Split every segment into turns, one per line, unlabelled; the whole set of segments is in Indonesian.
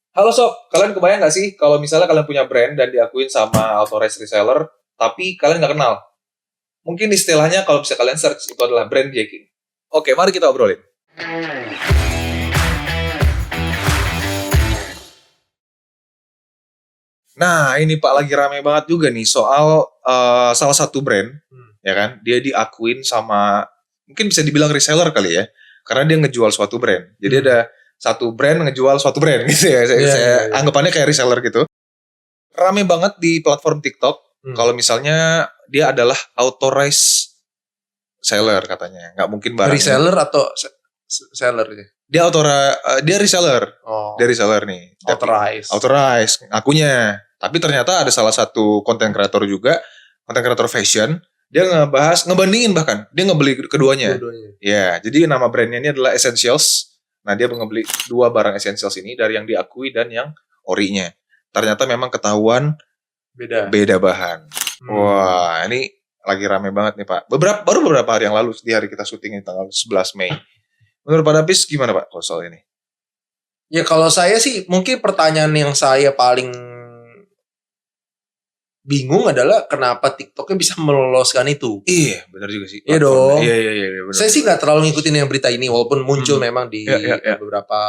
Halo Sob, kalian kebayang nggak sih kalau misalnya kalian punya brand dan diakuin sama authorized reseller, tapi kalian nggak kenal? Mungkin istilahnya kalau bisa kalian search itu adalah brand jacking. Oke, mari kita obrolin. Nah, ini Pak lagi rame banget juga nih soal salah satu brand, ya kan? Dia diakuin sama, mungkin bisa dibilang reseller kali ya, karena dia ngejual suatu brand. Jadi ada satu brand ngejual suatu brand gitu ya. Saya anggapannya kayak reseller gitu. Rame banget di platform TikTok. Kalau misalnya dia adalah authorized seller katanya, nggak mungkin barangnya.
Reseller atau seller ya?
Dia reseller.
Oh.
Dia reseller nih. Authorized akunya. Tapi ternyata ada salah satu content creator juga, content creator fashion, dia ngebandingin bahkan, dia ngebeli keduanya. Ya, jadi nama brandnya ini adalah Essentials. Nah, dia ngebeli dua barang Essentials ini dari yang diakui dan yang orinya. Ternyata memang ketahuan beda bahan. Wah, ini lagi rame banget nih Pak. Baru beberapa hari yang lalu, di hari kita syuting ini tanggal 11 Mei. Menurut Pak Davis gimana Pak kalau soal ini?
Ya kalau saya sih mungkin pertanyaan yang saya paling bingung adalah kenapa TikToknya bisa meloloskan itu.
Iya, benar juga sih.
Iya dong.
Iya. Benar.
Saya sih nggak terlalu ngikutin yang berita ini, walaupun muncul memang di beberapa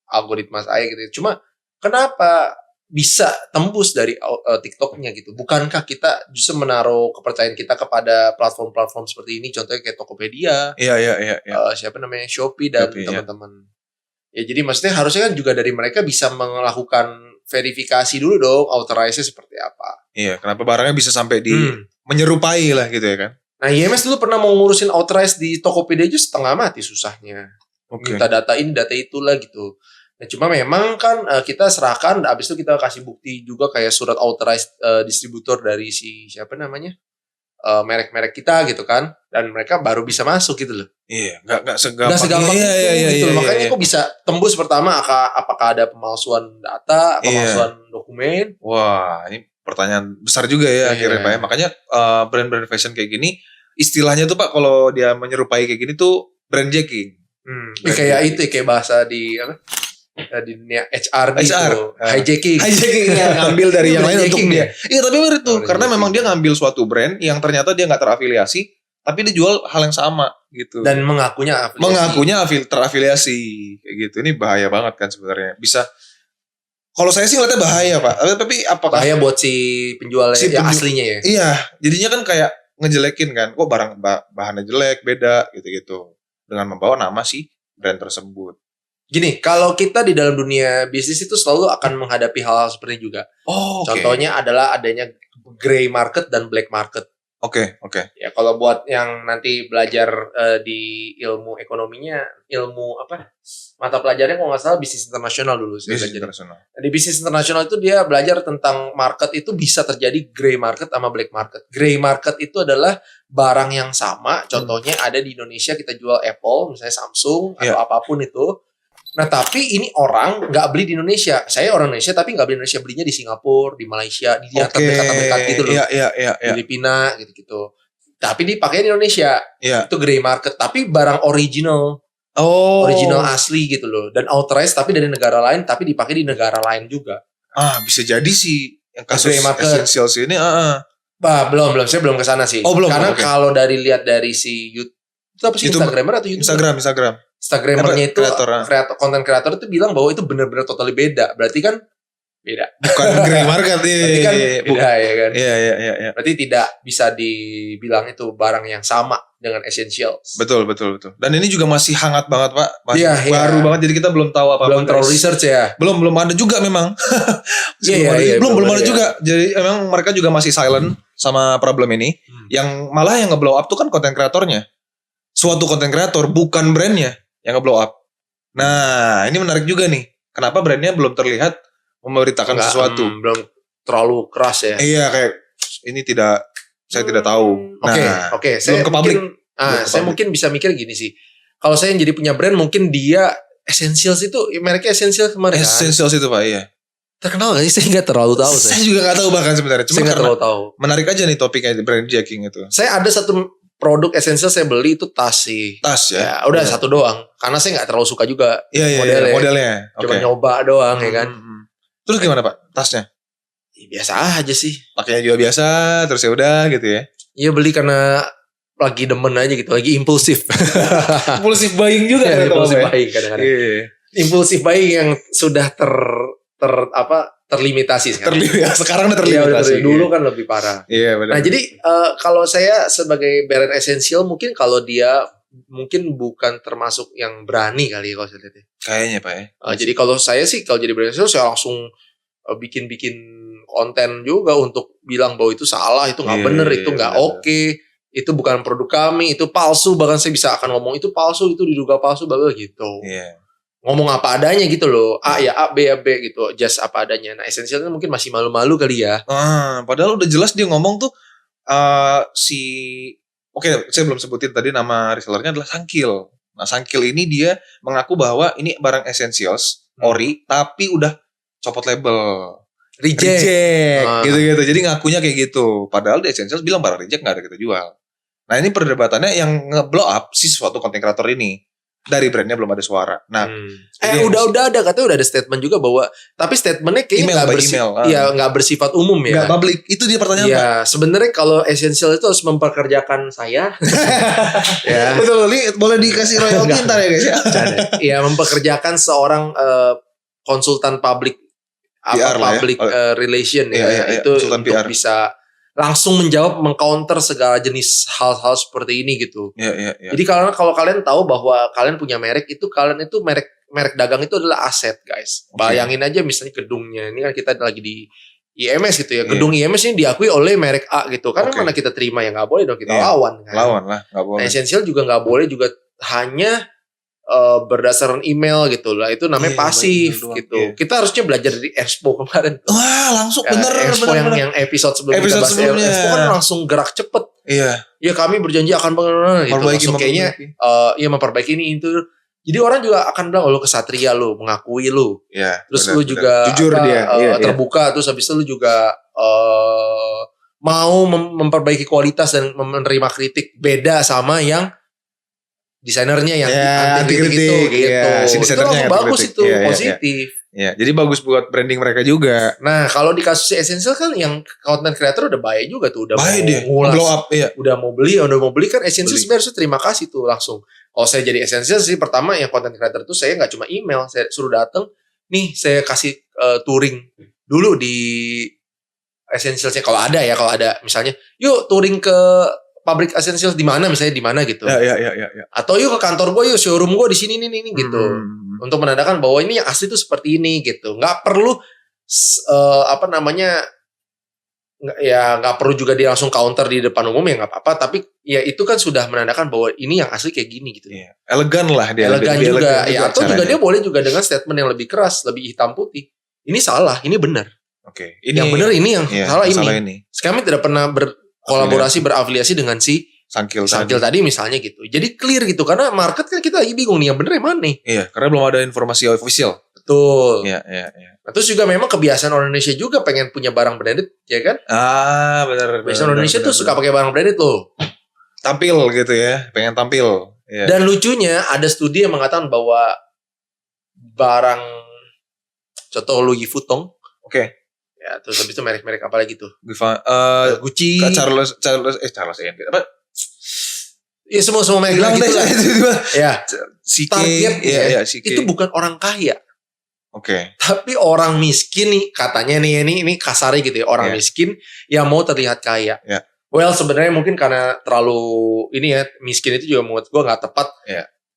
algoritma saya gitu. Cuma kenapa bisa tembus dari TikToknya gitu? Bukankah kita justru menaruh kepercayaan kita kepada platform-platform seperti ini? Contohnya kayak Tokopedia.
Iya.
Siapa namanya Shopee dan teman-teman. Ya jadi maksudnya harusnya kan juga dari mereka bisa melakukan verifikasi dulu dong, authorized-nya seperti apa.
Iya, kenapa barangnya bisa sampai di menyerupai lah gitu ya kan.
Nah IMS dulu pernah mau ngurusin authorized di Tokopedia aja setengah mati susahnya. Minta data ini, data itulah gitu. Nah cuma memang kan kita serahkan, abis itu kita kasih bukti juga kayak surat authorized distributor dari si siapa namanya, merek-merek kita gitu kan. Dan mereka baru bisa masuk gitu loh.
Iya, nggak segampang
itu. Makanya kok bisa tembus pertama apakah ada pemalsuan data, pemalsuan dokumen?
Wah, ini pertanyaan besar juga ya akhirnya Pak ya. Makanya brand-brand fashion kayak gini istilahnya tuh Pak kalau dia menyerupai kayak gini tuh brand jacking.
Kayak itu kayak bahasa di apa? Di dunia HR gitu. Hijacking
yang ngambil dari yang lain untuk dia. Iya, tapi benar itu karena memang dia ngambil suatu brand yang ternyata dia nggak terafiliasi tapi dia jual hal yang sama gitu.
Dan mengakunya
terafiliasi kayak gitu. Ini bahaya banget kan sebenarnya. Bisa, kalau saya sih ngeliatnya bahaya Pak. Tapi apakah
bahaya buat si penjualnya yang aslinya ya?
Iya, jadinya kan kayak ngejelekin kan. Kok barang bahannya jelek, beda gitu-gitu. Dengan membawa nama si brand tersebut.
Gini, kalau kita di dalam dunia bisnis itu selalu akan menghadapi hal-hal seperti ini juga. Contohnya adalah adanya gray market dan black market.
Oke.
Ya kalau buat yang nanti belajar di ilmu ekonominya, ilmu apa? Mata pelajarannya kalau nggak salah bisnis internasional dulu.
Bisnis internasional.
Di bisnis internasional itu dia belajar tentang market itu bisa terjadi gray market sama black market. Gray market itu adalah barang yang sama. Contohnya ada di Indonesia kita jual Apple, misalnya Samsung atau apapun itu. Nah tapi ini orang nggak beli di Indonesia. Saya orang Indonesia tapi nggak beli di Indonesia, belinya di Singapura, di Malaysia, di dekat-dekat gitu loh.
Iya.
Filipina gitu. Tapi dipakai di Indonesia. Itu gray market. Tapi barang original. Original asli gitu loh. Dan authorized tapi dari negara lain tapi dipakai di negara lain juga.
Bisa jadi sih yang kasus Essentials ini.
Belum. Saya belum kesana sih.
Belum.
Karena kalau lihat dari si YouTube, itu apa sih Instagramer atau YouTube?
Instagram.
Instagramernya itu konten kreator itu bilang bahwa itu benar-benar totally beda. Berarti kan beda.
Bukan gray market.
Berarti kan beda ya kan.
Iya.
Berarti tidak bisa dibilang itu barang yang sama dengan Essentials.
Betul. Dan ini juga masih hangat banget Pak. Masih baru banget, jadi kita belum tahu apa-apa.
Belum terlalu research ya.
Belum ada juga memang. Belum ada juga. Jadi emang mereka juga masih silent sama problem ini. Yang malah yang nge-blow up tuh kan konten kreatornya. Suatu konten kreator bukan brandnya yang nge-blow up. Nah, ini menarik juga nih. Kenapa brandnya belum terlihat memberitakan sesuatu?
Belum terlalu keras ya.
Iya, kayak ini saya tidak tahu.
Oke.
Belum ke publik.
Saya mungkin bisa mikir gini sih. Kalau saya yang jadi punya brand, mungkin dia Essentials itu, mereknya Essentials kemarin.
Essentials itu Pak, iya.
Terkenal gak sih? Saya nggak terlalu tahu.
Saya juga nggak tahu bahkan sebenarnya.
Cuma saya nggak terlalu tahu.
Menarik aja nih topiknya brand jacking itu.
Saya ada satu produk essential saya beli itu tas sih.
Tas ya.
Udah satu doang. Karena saya nggak terlalu suka juga
modelnya.
Cuma nyoba doang ya kan.
Terus gimana Pak tasnya?
Biasa aja sih.
Pakainya juga biasa, terus ya udah gitu ya.
Iya beli karena lagi demen aja gitu, lagi impulsif.
Impulsif buying juga
ya, impulsif buying kadang-kadang. Impulsif buying yang sudah terlimitasi sekarang.
Sekarang udah terlimitasi.
Dulu kan lebih parah.
Iya benar.
Nah, jadi kalau saya sebagai brand essential mungkin kalau dia mungkin bukan termasuk yang berani kali ya kalau saya lihat ya.
Kayaknya Pak ya.
Jadi kalau saya sih kalau jadi brand essential saya langsung bikin konten juga untuk bilang bahwa itu salah, itu nggak bener, itu nggak oke, itu bukan produk kami, itu palsu, bahkan saya bisa akan ngomong itu palsu, itu diduga palsu, bagus gitu. Ngomong apa adanya gitu loh, A ya A, B ya B gitu, just apa adanya. Nah esensialnya mungkin masih malu-malu kali ya.
Padahal udah jelas dia ngomong tuh saya belum sebutin tadi nama resellernya adalah Sangkil. Nah Sangkil ini dia mengaku bahwa ini barang essentials ori, tapi udah copot label. Reject gitu-gitu. Jadi ngakunya kayak gitu. Padahal di Essentials bilang barang reject gak ada kita jual. Nah ini perdebatannya yang nge-blow up si suatu content creator ini. Dari brandnya belum ada suara. Nah,
udah ada katanya udah ada statement juga bahwa tapi statementnya kayaknya nggak bersifat umum ya.
Nggak public. Itu dia pertanyaan.
Ya sebenarnya kalau Essential itu harus memperkerjakan saya.
Ya. Betul. Boleh dikasih royalty ntar ya guys ya.
Iya memperkerjakan seorang konsultan public. Public relation itu untuk PR. Bisa langsung menjawab mengcounter segala jenis hal-hal seperti ini gitu. Jadi kalau kalian tahu bahwa kalian punya merek itu kalian itu merek dagang itu adalah aset guys. Bayangin aja misalnya gedungnya ini kan kita lagi di IMS gitu ya. Gedung IMS ini diakui oleh merek A gitu. Karena mana kita terima ya nggak boleh dong kita lawan kan.
Lawan lah nggak boleh.
Nah, Essential juga nggak boleh juga hanya berdasarkan email gitu lah, itu namanya pasif gitu. Kita harusnya belajar dari Expo kemarin.
Wah langsung
Expo yang episode sebelumnya Expo kan langsung gerak cepet. Ya kami berjanji akan gitu. Langsung kayaknya memperbaiki ini itu. Jadi orang juga akan bilang lu kesatria lu, mengakui lu. Terus lu juga
jujur
terbuka. Terus habis itu lu juga mau memperbaiki kualitas dan menerima kritik beda sama yang desainernya yang anti kritik gitu.
Si desainernya
itu bagus itu positif.
Jadi bagus buat branding mereka juga.
Nah, kalau di kasus Essential kan yang content creator udah baik juga tuh, udah
mau blow up,
udah mau beli kan Essential sebenarnya harus terima kasih tuh langsung. Kalau saya jadi Essential sih pertama yang content creator tuh saya nggak cuma email, saya suruh datang, nih saya kasih touring dulu di Essentialsnya kalau ada misalnya, yuk touring ke pabrik Essentials di mana misalnya di mana gitu. Atau yuk ke kantor gue, yuk showroom gue di sini nih gitu. Untuk menandakan bahwa ini yang asli tuh seperti ini gitu. Nggak perlu nggak perlu juga dia langsung counter di depan umum ya nggak apa-apa. Tapi ya itu kan sudah menandakan bahwa ini yang asli kayak gini gitu.
Elegan lah dia.
Elegan juga. Atau juga dia boleh juga dengan statement yang lebih keras, lebih hitam putih. Ini salah, ini benar. Yang benar ini yang salah ini. Kami tidak pernah berafiliasi dengan si Sangkil tadi misalnya gitu. Jadi clear gitu karena market kan kita lagi bingung nih yang bener yang mana nih.
Karena belum ada informasi official.
Betul. Nah, terus juga memang kebiasaan orang Indonesia juga pengen punya barang branded, ya kan?
Benar.
Kebiasaan orang Indonesia tuh suka pakai barang branded loh.
Tampil gitu ya, pengen tampil.
Dan lucunya ada studi yang mengatakan bahwa barang contoh Louis Vuitton. Ya, terus habis itu merek-merek apa lagi tuh? Gucci,
Charles apa?
Ya semua merek gitu lah. Ya, targetnya itu bukan orang kaya. Tapi orang miskin nih katanya ini kasarnya gitu ya, orang miskin yang mau terlihat kaya. Well sebenarnya mungkin karena terlalu ini ya, miskin itu juga menurut gue nggak tepat.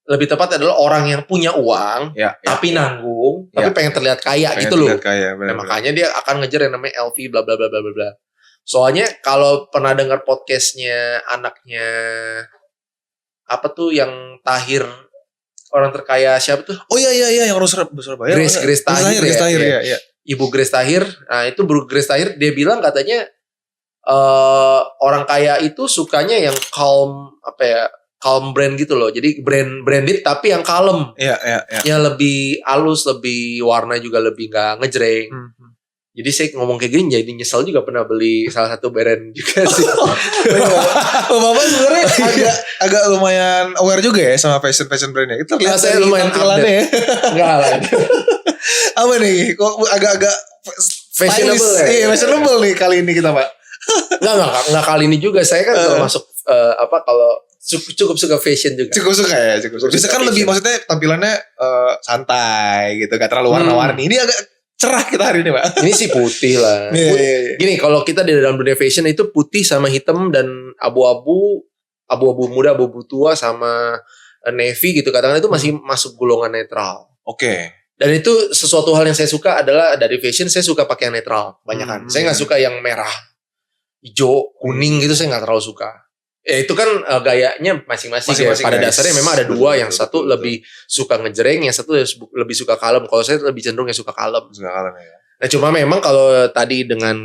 Lebih tepat adalah orang yang punya uang tapi nanggung tapi pengen terlihat kaya gitu loh. Nah, makanya dia akan ngejar yang namanya LV bla bla bla bla bla. Soalnya kalau pernah dengar podcastnya anaknya apa tuh yang Tahir, orang terkaya siapa tuh?
Oh iya yang orang Surabaya.
Grace Tahir. Ibu Grace Tahir. Nah itu Bu Grace Tahir dia bilang katanya orang kaya itu sukanya yang calm brand gitu loh. Jadi branded tapi yang kalem. Yang lebih halus, lebih warna juga lebih gak ngejreng. Jadi saya ngomong kayak gini jadi nyesel juga pernah beli salah satu brand juga sih.
Bapak sebenarnya agak lumayan aware juga ya sama fashion brandnya. Itu lihat
saya lumayan
tampilannya ya.
Enggak lah.
Apa nih? Kok agak-agak
fashionable ya?
Iya, fashionable nih kali ini kita, Pak.
Enggak kali ini juga. Saya kan termasuk kalau cukup suka fashion juga.
Cukup suka ya, Bisa kan lebih maksudnya tampilannya santai gitu, gak terlalu warna-warni. Ini agak cerah kita hari ini, Pak.
Ini sih putih lah. Gini, kalau kita di dalam dunia fashion itu putih sama hitam dan abu-abu muda, abu-abu tua sama navy gitu. Katakan itu masih masuk golongan netral.
Oke.
Dan itu sesuatu hal yang saya suka adalah dari fashion saya suka pakai yang netral. Banyak kan. Saya nggak suka yang merah, hijau, kuning gitu saya nggak terlalu suka. Ya itu kan gayanya masing-masing ya. Pada dasarnya memang ada dua, yang satu lebih suka ngejreng, yang satu lebih suka kalem. Kalau saya lebih cenderung yang suka kalem.
Ya.
Nah cuma memang kalau tadi dengan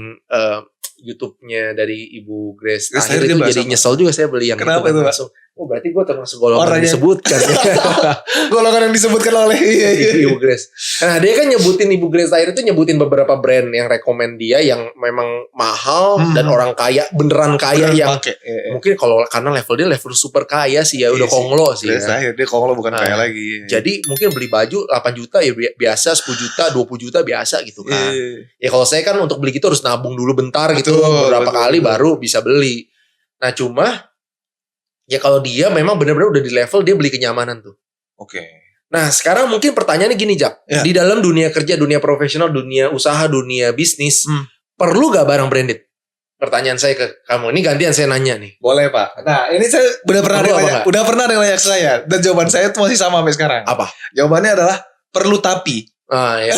YouTube-nya dari Ibu Grace Tahir itu jadi nyesel juga saya beli yang
kenapa
itu
kan
langsung. Oh berarti gue termasuk golongan yang disebutkan.
Golongan yang disebutkan oleh
Ibu Grace. Nah dia kan nyebutin Ibu Grace Tahir itu nyebutin beberapa brand yang rekomend dia yang memang mahal dan orang kaya beneran kaya yang
pake.
Mungkin kalau karena level dia level super kaya sih ya udah konglo sih.
Grace Tahir dia konglo bukan kaya lagi.
Jadi mungkin beli baju 8 juta ya biasa, 10 juta, 20 juta biasa gitu kan. Ya kalau saya kan untuk beli gitu harus nabung dulu bentar gitu beberapa kali baru bisa beli. Nah cuma ya kalau dia memang benar-benar udah di level dia beli kenyamanan tuh.
Oke.
Nah sekarang mungkin pertanyaannya gini Jak. Di dalam dunia kerja, dunia profesional, dunia usaha, dunia bisnis, perlu gak barang branded? Pertanyaan saya ke kamu. Ini gantian saya nanya nih.
Boleh Pak. Nah ini saya udah pernah ada yang nanya ke saya. Dan jawaban saya tuh masih sama sampai sekarang.
Apa?
Jawabannya adalah perlu tapi.
Ya.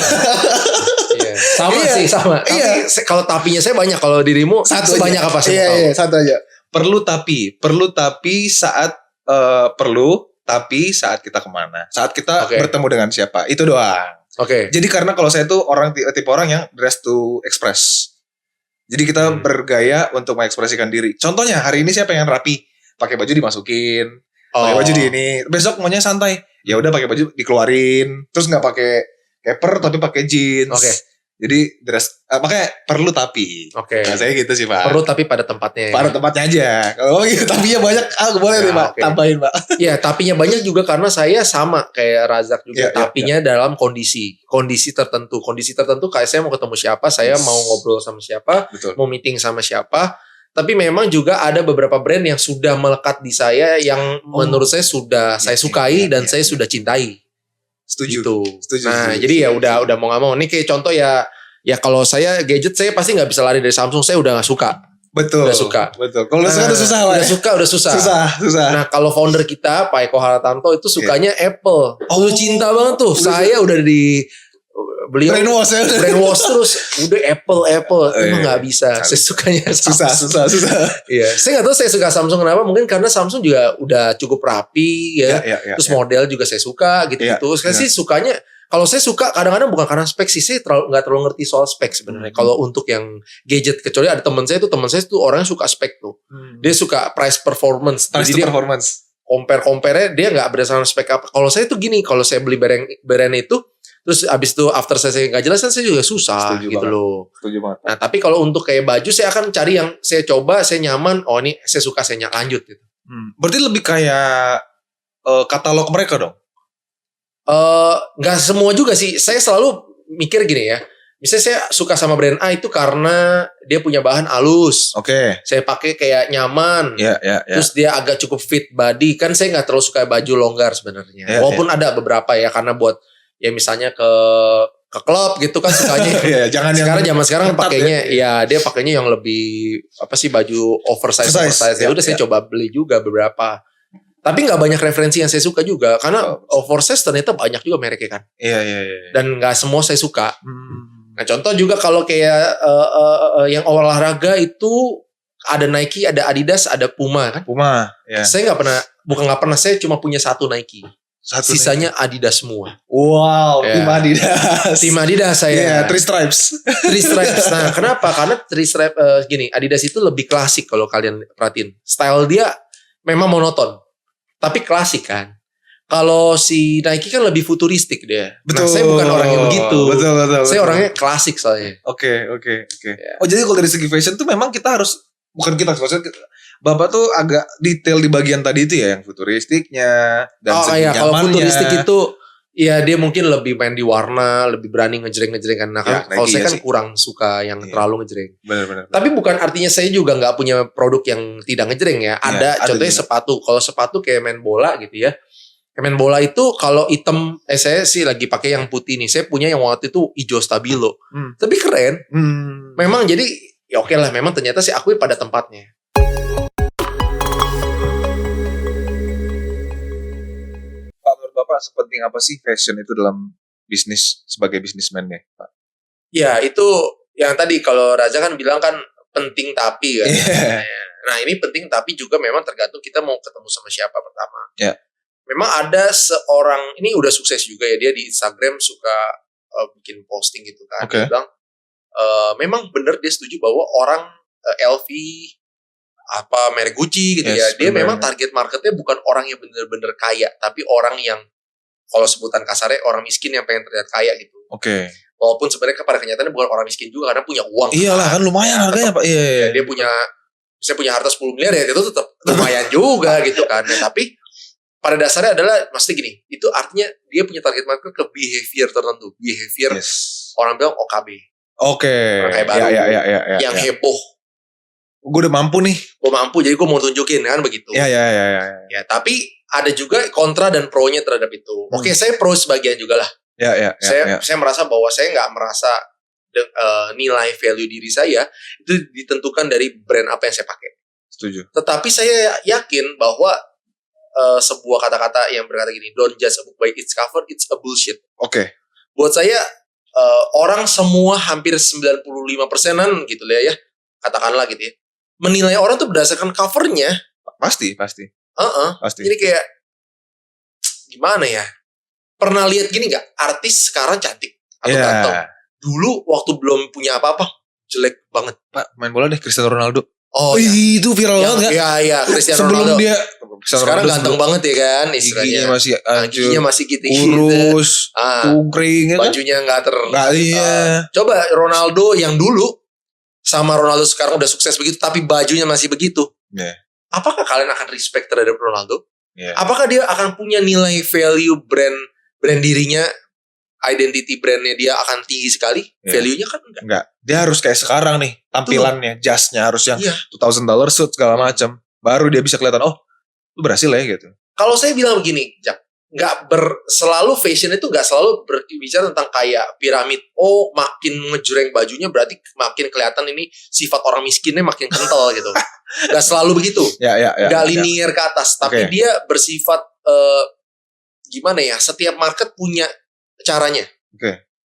Sama sih sama. Tapi kalau tapinya saya banyak. Kalau dirimu satu banyak apa sih?
Iya satu aja. Perlu tapi saat tapi saat kita kemana, saat kita bertemu dengan siapa, itu doang. Jadi karena kalau saya tuh tipe orang yang dress to express. Jadi kita bergaya untuk mengekspresikan diri. Contohnya hari ini saya pengen rapi, pakai baju dimasukin, pakai baju di ini. Besok maunya santai, ya udah pakai baju dikeluarin, terus nggak pakai caper tapi pakai jeans. Jadi dress makanya perlu tapi. Nah, saya gitu sih Pak.
Perlu tapi pada tempatnya.
Pada tempatnya aja. Kalau gitu tapinya banyak, boleh nih Pak. Tambahin Pak.
Iya, tapinya banyak juga karena saya sama kayak Razak juga. Tapinya dalam kondisi tertentu. Kondisi tertentu kayak saya mau ketemu siapa, saya mau ngobrol sama siapa, mau meeting sama siapa. Tapi memang juga ada beberapa brand yang sudah melekat di saya yang menurut saya sudah saya sukai dan saya sudah cintai.
Setuju.
Nah, jadi ya udah mau nggak mau. Ini kayak contoh ya kalau saya gadget saya pasti nggak bisa lari dari Samsung. Saya udah nggak suka.
Betul.
Udah suka.
Betul. Kalau udah suka udah susah lah.
Udah susah.
Susah.
Nah, kalau founder kita Pak Eko Haratanto itu sukanya Apple. Cinta banget tuh. Saya udah di beliau brainwash terus udah Apple emang nggak bisa. Saya sukanya
susah.
Iya, saya nggak tahu saya suka Samsung kenapa, mungkin karena Samsung juga udah cukup rapi ya. Terus model juga saya suka gitu. Saya sih sukanya, kalau saya suka kadang-kadang bukan karena spek sih, saya nggak terlalu ngerti soal spek sebenarnya. Kalau untuk yang gadget, kecuali ada teman saya tuh orangnya suka spek tuh. Dia suka price performance. Jadi
performance.
Compare-nya dia nggak berdasarkan spek apa. Kalau saya tuh gini, kalau saya beli barang itu terus abis itu after saya nggak jelas kan saya juga susah. Setuju gitu banget. Loh.
Setuju banget.
Nah tapi kalau untuk kayak baju saya akan cari yang saya coba, saya nyaman. Oh ini saya suka, saya lanjut gitu.
Berarti lebih kayak katalog mereka dong?
Nggak semua juga sih. Saya selalu mikir gini ya. Misalnya saya suka sama brand A itu karena dia punya bahan halus. Saya pakai kayak nyaman. Terus dia agak cukup fit body. Kan saya nggak terlalu suka baju longgar sebenarnya. Walaupun ada beberapa ya, karena buat ya misalnya ke klub gitu kan sukanya.
Jangan
sekarang zaman sekarang pakainya dia pakainya yang lebih apa sih, baju oversize. Ya udah saya coba beli juga beberapa. Tapi nggak banyak referensi yang saya suka juga karena oversize ternyata banyak juga mereknya kan. Dan nggak semua saya suka. Nah contoh juga kalau kayak yang olahraga itu ada Nike, ada Adidas, ada Puma kan. Saya nggak pernah, saya cuma punya satu Nike. Sisanya Adidas semua.
Wow, tim Adidas
saya.
Three stripes.
Nah, kenapa? Karena three stripe gini, Adidas itu lebih klasik kalau kalian perhatiin. Style dia memang monoton, tapi klasik kan. Kalau si Nike kan lebih futuristik dia.
Betul.
Nah, saya bukan orang yang begitu.
Betul.
Saya orangnya klasik soalnya.
Oke. Ya. Oh, jadi kalau dari segi fashion tuh memang kita harus, bukan kita, maksudnya Bapak tuh agak detail di bagian tadi itu ya, yang futuristiknya dan segi nyamannya.
Kalau futuristik itu ya dia mungkin lebih main di warna, lebih berani ngejreng kan. Nah, kalau saya kan kurang suka yang terlalu ngejreng.
Benar.
Tapi bukan artinya saya juga nggak punya produk yang tidak ngejreng ya. Ada contohnya juga sepatu. Kalau sepatu kayak main bola gitu ya. Main bola itu kalau hitam, saya sih lagi pakai yang putih nih. Saya punya yang waktu itu hijau stabilo. Tapi keren. Memang jadi ya oke lah. Memang ternyata sih akui pada tempatnya.
Pak, menurut Bapak sepenting apa sih fashion itu dalam bisnis sebagai bisnismen ya, Pak?
Ya itu yang tadi kalau Raja kan bilang kan penting tapi kan.
Yeah.
Nah ini penting tapi juga memang tergantung kita mau ketemu sama siapa pertama.
Ya. Yeah.
Memang ada seorang, ini udah sukses juga ya, dia di Instagram suka bikin posting gitu kan.
Okay.
Dia bilang, memang benar dia setuju bahwa orang LV, apa merek Gucci gitu ya. Dia memang target marketnya bukan orang yang benar-benar kaya, tapi orang yang, kalau sebutan kasarnya, orang miskin yang pengen terlihat kaya gitu.
Oke.
Walaupun sebenarnya pada kenyataannya bukan orang miskin juga, karena punya uang.
Iyalah kan lumayan harganya Pak. Iya.
Dia punya, saya punya harta 10 miliar ya, itu tetap lumayan juga gitu kan. Nah, tapi pada dasarnya adalah maksudnya gini, itu artinya dia punya target market ke behavior tertentu, behavior orang bilang OKB.
Oke.
Orang kayak baru, yang heboh.
Gue udah mampu nih.
Gue mampu, jadi gue mau tunjukin kan begitu.
Ya.
Ya, tapi ada juga kontra dan pro-nya terhadap itu. Oke, saya pro sebagian juga lah.
Ya.
Saya merasa bahwa saya nggak merasa nilai value diri saya itu ditentukan dari brand apa yang saya pakai.
Setuju. Tetapi
saya yakin bahwa sebuah kata-kata yang berkata gini, don't judge a book by its cover, it's a bullshit.
Oke.
Buat saya orang semua hampir 95%-an gitu ya, katakanlah gitu ya, menilai orang tuh berdasarkan covernya.
Pasti.
Pasti. Jadi kayak gimana ya? Pernah lihat gini nggak? Artis sekarang cantik atau ganteng. Dulu waktu belum punya apa-apa jelek banget.
Pak, main bola deh Cristiano Ronaldo.
Oh iya.
Itu viral banget kan?
Iya, Cristiano
Ronaldo. Sebelum dia
sekarang ganteng banget ya kan istilahnya. Giginya masih gitu.
Kurus, kungkring.
Bajunya nggak
iya.
Coba Ronaldo yang dulu sama Ronaldo sekarang udah sukses begitu, tapi bajunya masih begitu.
Yeah.
Apakah kalian akan respect terhadap Ronaldo?
Yeah.
Apakah dia akan punya nilai value brand dirinya? Identity brandnya dia akan tinggi sekali, value-nya kan
enggak. Dia harus kayak sekarang nih, tampilannya, jasnya harus yang $2,000 suit segala macam. Baru dia bisa kelihatan, oh, lu berhasil ya gitu.
Kalau saya bilang begini, Jak, selalu fashion itu nggak selalu berbicara tentang kayak piramid. Oh, makin ngejreng bajunya berarti makin kelihatan ini sifat orang miskinnya makin kental gitu. Nggak selalu begitu. Nggak linear ke atas, tapi dia bersifat gimana ya? Setiap market punya caranya.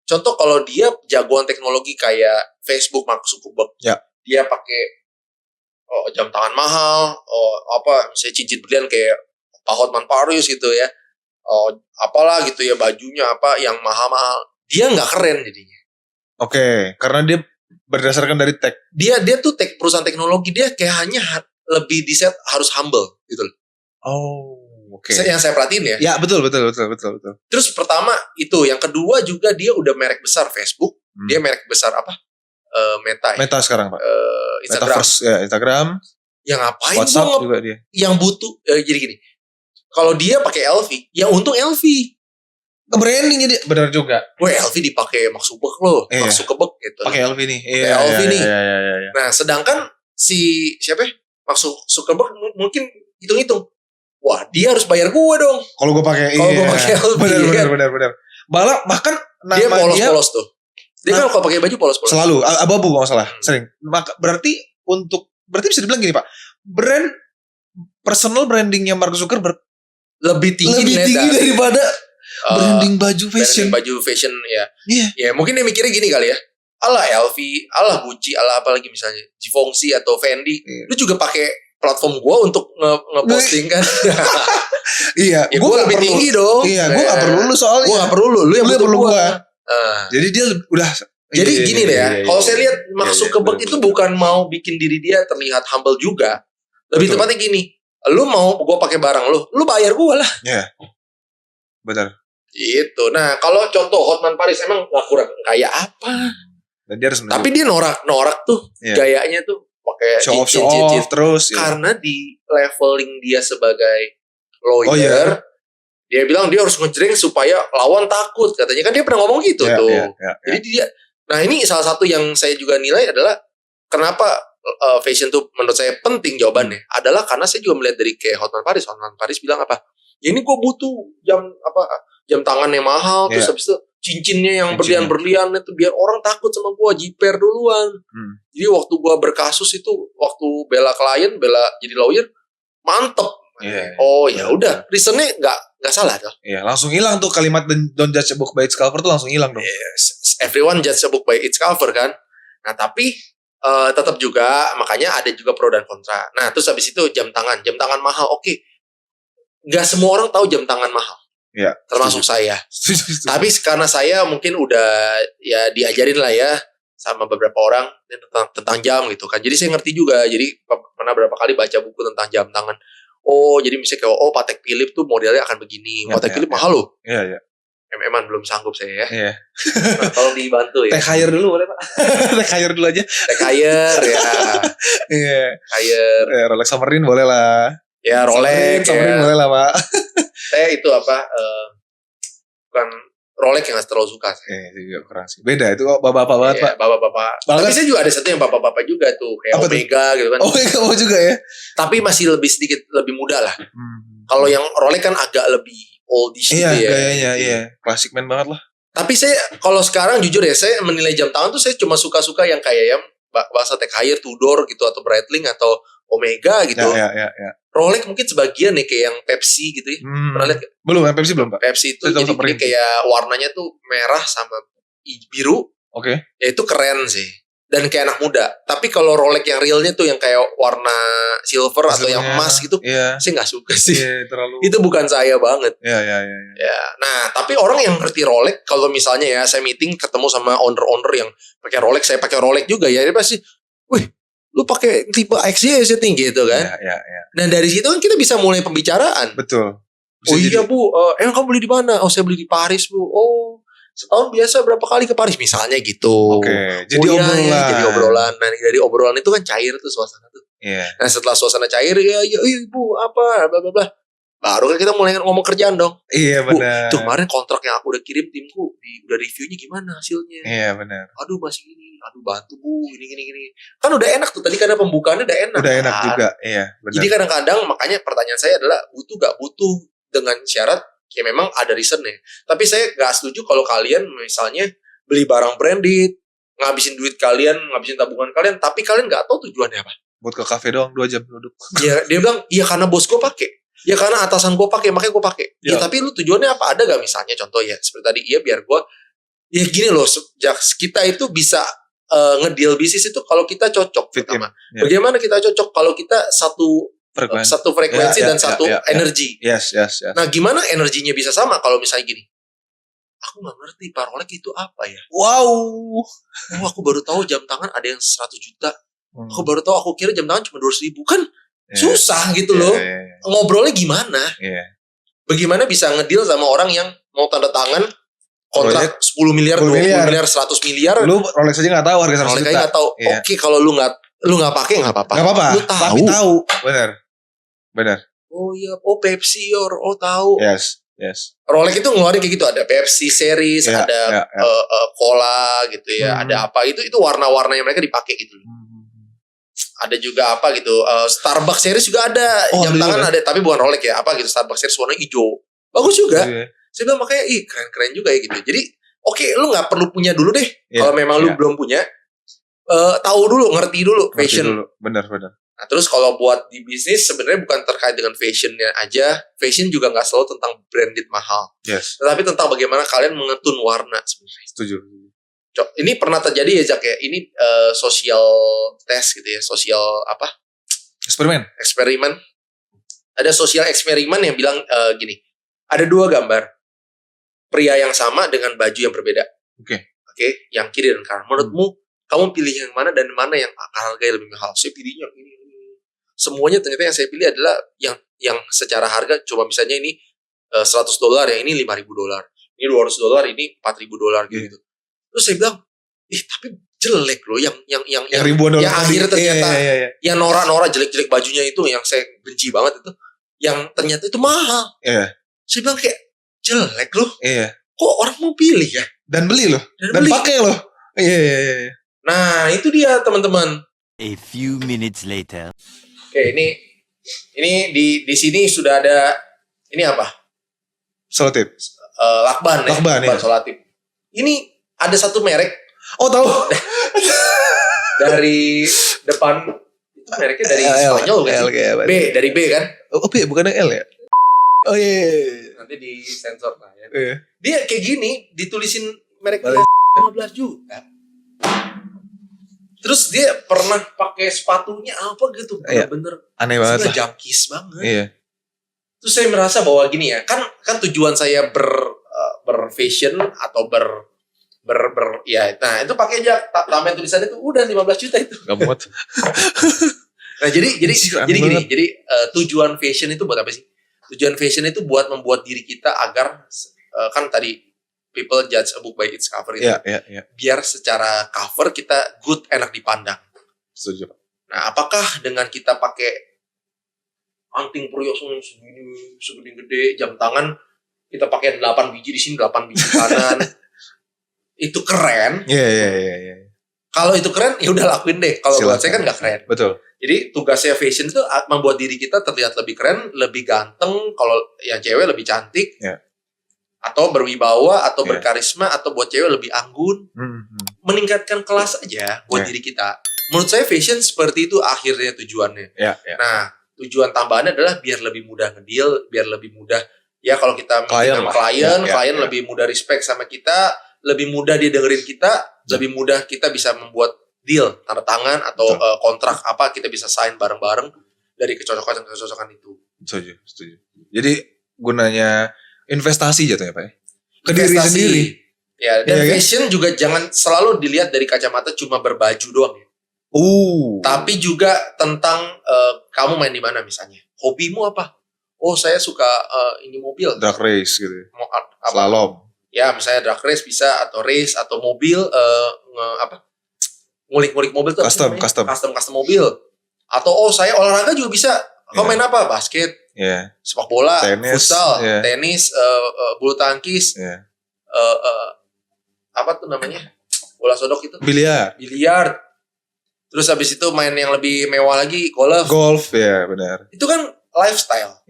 Contoh kalau dia jagoan teknologi kayak Facebook, Mark Zuckerberg, dia pakai jam tangan mahal, misalnya cincin berlian kayak Pak Hotman Paris gitu ya, apalah gitu ya, bajunya apa yang mahal-mahal, dia nggak keren jadinya.
Karena dia berdasarkan dari tech.
Dia tuh perusahaan teknologi, dia kayak hanya lebih di set harus humble gitu loh. Yang saya perhatiin ya.
Ya betul.
Terus pertama itu, yang kedua juga dia udah merek besar Facebook, dia merek besar apa?
Meta sekarang Pak.
Instagram.
Instagram.
Yang ngapain?
WhatsApp juga dia.
Yang butuh jadi gini. Kalau dia pakai LV, ya untung LV.
Nge-branding jadi benar juga.
LV dipakai Mark Zuckerberg loh, Mark Zuckerberg gitu.
Pakai LV nih.
LV nih.
Iya.
Nah, sedangkan si siapa? Mark Zuckerberg mungkin hitung-hitung. Wah, dia harus bayar gue dong.
Kalau gue pakai
LV.
Benar. Bahkan
dia polos-polos tuh. Dia kan kalau pakai baju polos-polos.
Selalu abu-abu kalau salah. Sering. Berarti bisa dibilang gini Pak. Personal brandingnya Mark Zuckerberg
lebih tinggi
daripada branding baju fashion.
Branding baju fashion ya. Ya mungkin dia mikirnya gini kali ya. Ala LV, ala Gucci, ala apa lagi misalnya Givenchy atau Fendi. Lu juga pakai platform gue untuk ngeposting kan.
Iya,
ya gue lebih tinggi dong.
Iya, gue gak perlu lu soalnya.
Gue gak perlu lu yang perlu gue.
Jadi dia udah.
Jadi gini deh ya, kalau saya lihat Mark Zuckerberg itu bukan mau bikin diri dia terlihat humble juga. Lebih tepatnya gini, lu mau gue pakai barang lu bayar gue lah.
Benar.
Gitu. Nah, kalau contoh Hotman Paris emang nggak kurang kayak apa?
Dan dia harus
Tapi dia norak tuh gayanya tuh pakai
show
cincin
off terus.
Karena di leveling dia sebagai lawyer, dia bilang dia harus ngejreng supaya lawan takut. Katanya kan dia pernah ngomong gitu tuh. Jadi dia, nah ini salah satu yang saya juga nilai adalah kenapa fashion tuh menurut saya penting jawabannya adalah karena saya juga melihat dari kayak Hotman Paris. Hotman Paris bilang apa? Ya ini gue butuh jam tangan yang mahal, terus habis itu cincinnya yang berlian-berlian itu biar orang takut sama gue, jiper duluan. Jadi waktu gue berkasus itu, waktu bela klien, bela jadi lawyer, mantep. Oh ya udah, reasonnya nggak salah tuh.
Iya, langsung hilang tuh kalimat don't judge a book by its cover tuh langsung hilang dong.
Yes, everyone judge a book by its cover kan. Nah tapi tetap juga makanya ada juga pro dan kontra. Nah terus habis itu jam tangan mahal, oke. Nggak semua orang tahu jam tangan mahal.
Ya,
termasuk saya. Tapi karena saya mungkin udah ya diajarin lah ya sama beberapa orang tentang jam gitu kan. Jadi saya ngerti juga. Jadi pernah berapa kali baca buku tentang jam tangan. Oh, jadi misalnya kayak Patek Philippe tuh modelnya akan begini. Patek Philippe mahal loh.
Iya.
MM-an belum sanggup saya ya.
Iya.
Nah, tolong dibantu ya.
Tech hire dulu boleh Pak. Tech hire dulu aja.
Tech hire ya.
Iya.
Hire.
Ya, Rolex Submarine boleh lah.
Ya Rolex.
Submarine boleh lah Pak.
Saya itu bukan Rolex yang terlalu suka.
Juga kurang sih. Beda itu kok bapak-bapak banget Pak.
Bapak-bapak. Tapi saya juga ada satu yang bapak-bapak juga tuh. Kayak
apa
Omega
tuh?
gitu kan.
Omega mau juga ya.
Tapi masih sedikit lebih muda lah. Kalau yang Rolex kan agak lebih oldish gitu ya.
Iya gayanya iya. Classic man banget lah.
Tapi saya kalau sekarang jujur ya, saya menilai jam tangan tuh saya cuma suka-suka yang kayak yang bahasa Tech Heuer, Tudor gitu atau Breitling atau Omega gitu.
Ya.
Rolex mungkin sebagian nih kayak yang Pepsi gitu ya. Pernah lihat gak?
Belum, yang Pepsi belum Pak.
Pepsi itu jadi kayak warnanya tuh merah sama biru.
Oke.
Ya itu keren sih. Dan kayak anak muda. Tapi kalau Rolex yang realnya tuh yang kayak warna silver atau yang emas gitu, saya nggak suka sih.
Terlalu.
Itu bukan saya banget.
Iya.
Ya, nah tapi orang yang ngerti Rolex, kalau misalnya ya saya meeting ketemu sama owner yang pakai Rolex, saya pakai Rolex juga ya, dia pasti, wih, lu pakai tipe XY tinggi gitu kan?
Iya.
Nah dari situ kan kita bisa mulai pembicaraan.
Betul.
Bisa iya Bu, emang kamu beli di mana? Oh saya beli di Paris Bu. Oh setahun biasa berapa kali ke Paris misalnya gitu.
Oke. Jadi obrolan.
Jadi obrolan. Nah dari obrolan itu kan cair tuh suasana tuh.
Iya.
Nah setelah suasana cair ya Bu apa bla bla bla. Baru kan kita mulai ngomong kerjaan dong.
Iya benar.
Tuh kemarin kontrak yang aku udah kirim timku udah reviewnya gimana hasilnya.
Iya benar.
Aduh masih gini. Aduh bantu Bu gini. Kan udah enak tuh tadi karena pembukaannya udah enak.
Udah enak juga. Iya benar.
Jadi kadang-kadang makanya pertanyaan saya adalah butuh gak butuh dengan syarat ya memang ada reasonnya. Tapi saya gak setuju kalau kalian misalnya beli barang branded, ngabisin duit kalian, ngabisin tabungan kalian, tapi kalian gak tahu tujuannya apa.
Buat ke kafe doang 2 jam duduk.
Ya, dia bilang, iya karena bos gue pakai. Ya karena atasan gue pakai, makanya gue pakai. Ya tapi lu tujuannya apa? Ada gak misalnya contoh ya seperti tadi, iya biar gue ya gini loh, kita itu bisa ngedeal bisnis itu kalau kita cocok pertama. Bagaimana kita cocok kalau kita satu frekuensi dan satu energi.
Yes.
Nah gimana energinya bisa sama kalau misalnya gini? Aku gak ngerti Pak Rolex itu apa ya.
Wow.
Oh aku baru tahu jam tangan ada yang 100 juta. Aku baru tahu, aku kira jam tangan cuma 200 ribu. Kan susah gitu loh. Ngobrolnya gimana? Bagaimana bisa ngedeal sama orang yang mau tanda tangan kontrak 10 miliar, 20 miliar, 100 miliar.
Lu Rolex aja gak tahu harga 100 juta.
Rolex aja gak tahu. Oke kalau lu gak pakai gak apa-apa.
Gak apa-apa.
Lu tahu.
Tapi tahu. Benar.
Oh iya, Pepsi tahu.
Yes.
Rolex itu ngeluarin kayak gitu, ada Pepsi series, ada Cola gitu ya, ada apa itu warna-warna yang mereka dipakai gitu. Ada juga apa gitu, Starbucks series juga ada, jam tangan ada, tapi bukan Rolex ya, apa gitu Starbucks series warna hijau, bagus juga. Saya bilang makanya, keren-keren juga ya gitu. Jadi oke, lu nggak perlu punya dulu deh, kalau memang lu belum punya, tahu dulu, ngerti dulu fashion.
Benar.
Nah, terus kalau buat di bisnis sebenarnya bukan terkait dengan fashionnya aja. Fashion juga nggak selalu tentang branded mahal.
Yes.
Tetapi tentang bagaimana kalian mengetun warna sebenarnya.
Setuju.
Ini pernah terjadi ya Jack ya. Ini sosial test gitu ya. Sosial apa? Eksperimen. Ada sosial eksperimen yang bilang gini. Ada 2 gambar. Pria yang sama dengan baju yang berbeda. Oke. Yang kiri dan kanan. Menurutmu kamu pilih yang mana dan mana yang harganya lebih mahal? Saya pilihnya ini. Semuanya ternyata yang saya pilih adalah yang secara harga coba misalnya ini $100 ya, ini $5.000, ini $200, ini $4.000 gitu. Terus saya bilang, tapi jelek loh yang
ribuan dolar
yang akhirnya ternyata yang norak-norak jelek-jelek bajunya itu yang saya benci banget itu, yang ternyata itu mahal. Saya bilang kayak jelek loh. Kok orang mau pilih ya?
Dan beli loh. Dan pakai loh.
Nah, itu dia teman-teman.
A few minutes later.
Oke, ini di sini sudah ada ini apa?
Selotip.
Lakban ya. Selotip. Ini ada satu merek.
Oh, tahu.
Dari depan itu mereknya dari Spanyol kan? B, dari B kan?
Oh, B bukan L ya? Oh iya.
Nanti di sensor lah ya. Dia kayak gini ditulisin merek 15 juta. Terus dia pernah pakai sepatunya apa gitu, bener-bener
aneh banget lah.
jangkis banget.
Iya.
Terus saya merasa bahwa gini ya, kan tujuan saya berfashion atau ya, nah itu pakai aja tambahin tulisannya itu udah 15 juta itu.
Gak muat.
Nah jadi gini, jadi tujuan fashion itu buat apa sih? Tujuan fashion itu buat membuat diri kita agar kan tadi people judge a book by its cover itu. Biar secara cover kita good, enak dipandang.
Setuju.
Nah, apakah dengan kita pakai anting perhiasan segini gede, jam tangan kita pakai 8 biji di sini, 8 biji kanan. Itu keren.
Iya.
Kalau itu keren, ya udah lakuin deh. Kalau buat saya kan nggak keren.
Betul.
Jadi tugasnya fashion itu membuat diri kita terlihat lebih keren, lebih ganteng. Kalau yang cewek lebih cantik, atau berwibawa, atau berkarisma, atau buat cewek lebih anggun. Meningkatkan kelas aja buat diri kita. Menurut saya fashion seperti itu akhirnya tujuannya. Nah, tujuan tambahannya adalah biar lebih mudah ngedeal, biar lebih mudah. Ya kalau kita klien lebih mudah respect sama kita. Lebih mudah dia dengerin kita, lebih mudah kita bisa membuat deal, tanda tangan atau kontrak apa kita bisa sign bareng-bareng dari kecocokan itu.
Setuju. Jadi gunanya investasi jatuhnya Pak ya? Ke diri sendiri.
Ya, dan fashion juga jangan selalu dilihat dari kacamata cuma berbaju doang ya. Tapi juga tentang kamu main di mana misalnya. Hobimu apa? Oh, saya suka ini mobil.
Drag race gitu. Slalom.
Ya misalnya drag race bisa, atau race, atau mobil ngulik-ngulik mobil tuh custom mobil. Atau saya olahraga juga bisa. Kamu main apa? Basket, sepak bola, futsal, tenis, bulu tangkis, apa tuh namanya, bola sodok itu, biliar. Terus habis itu main yang lebih mewah lagi, golf ya benar. Itu kan lifestyle.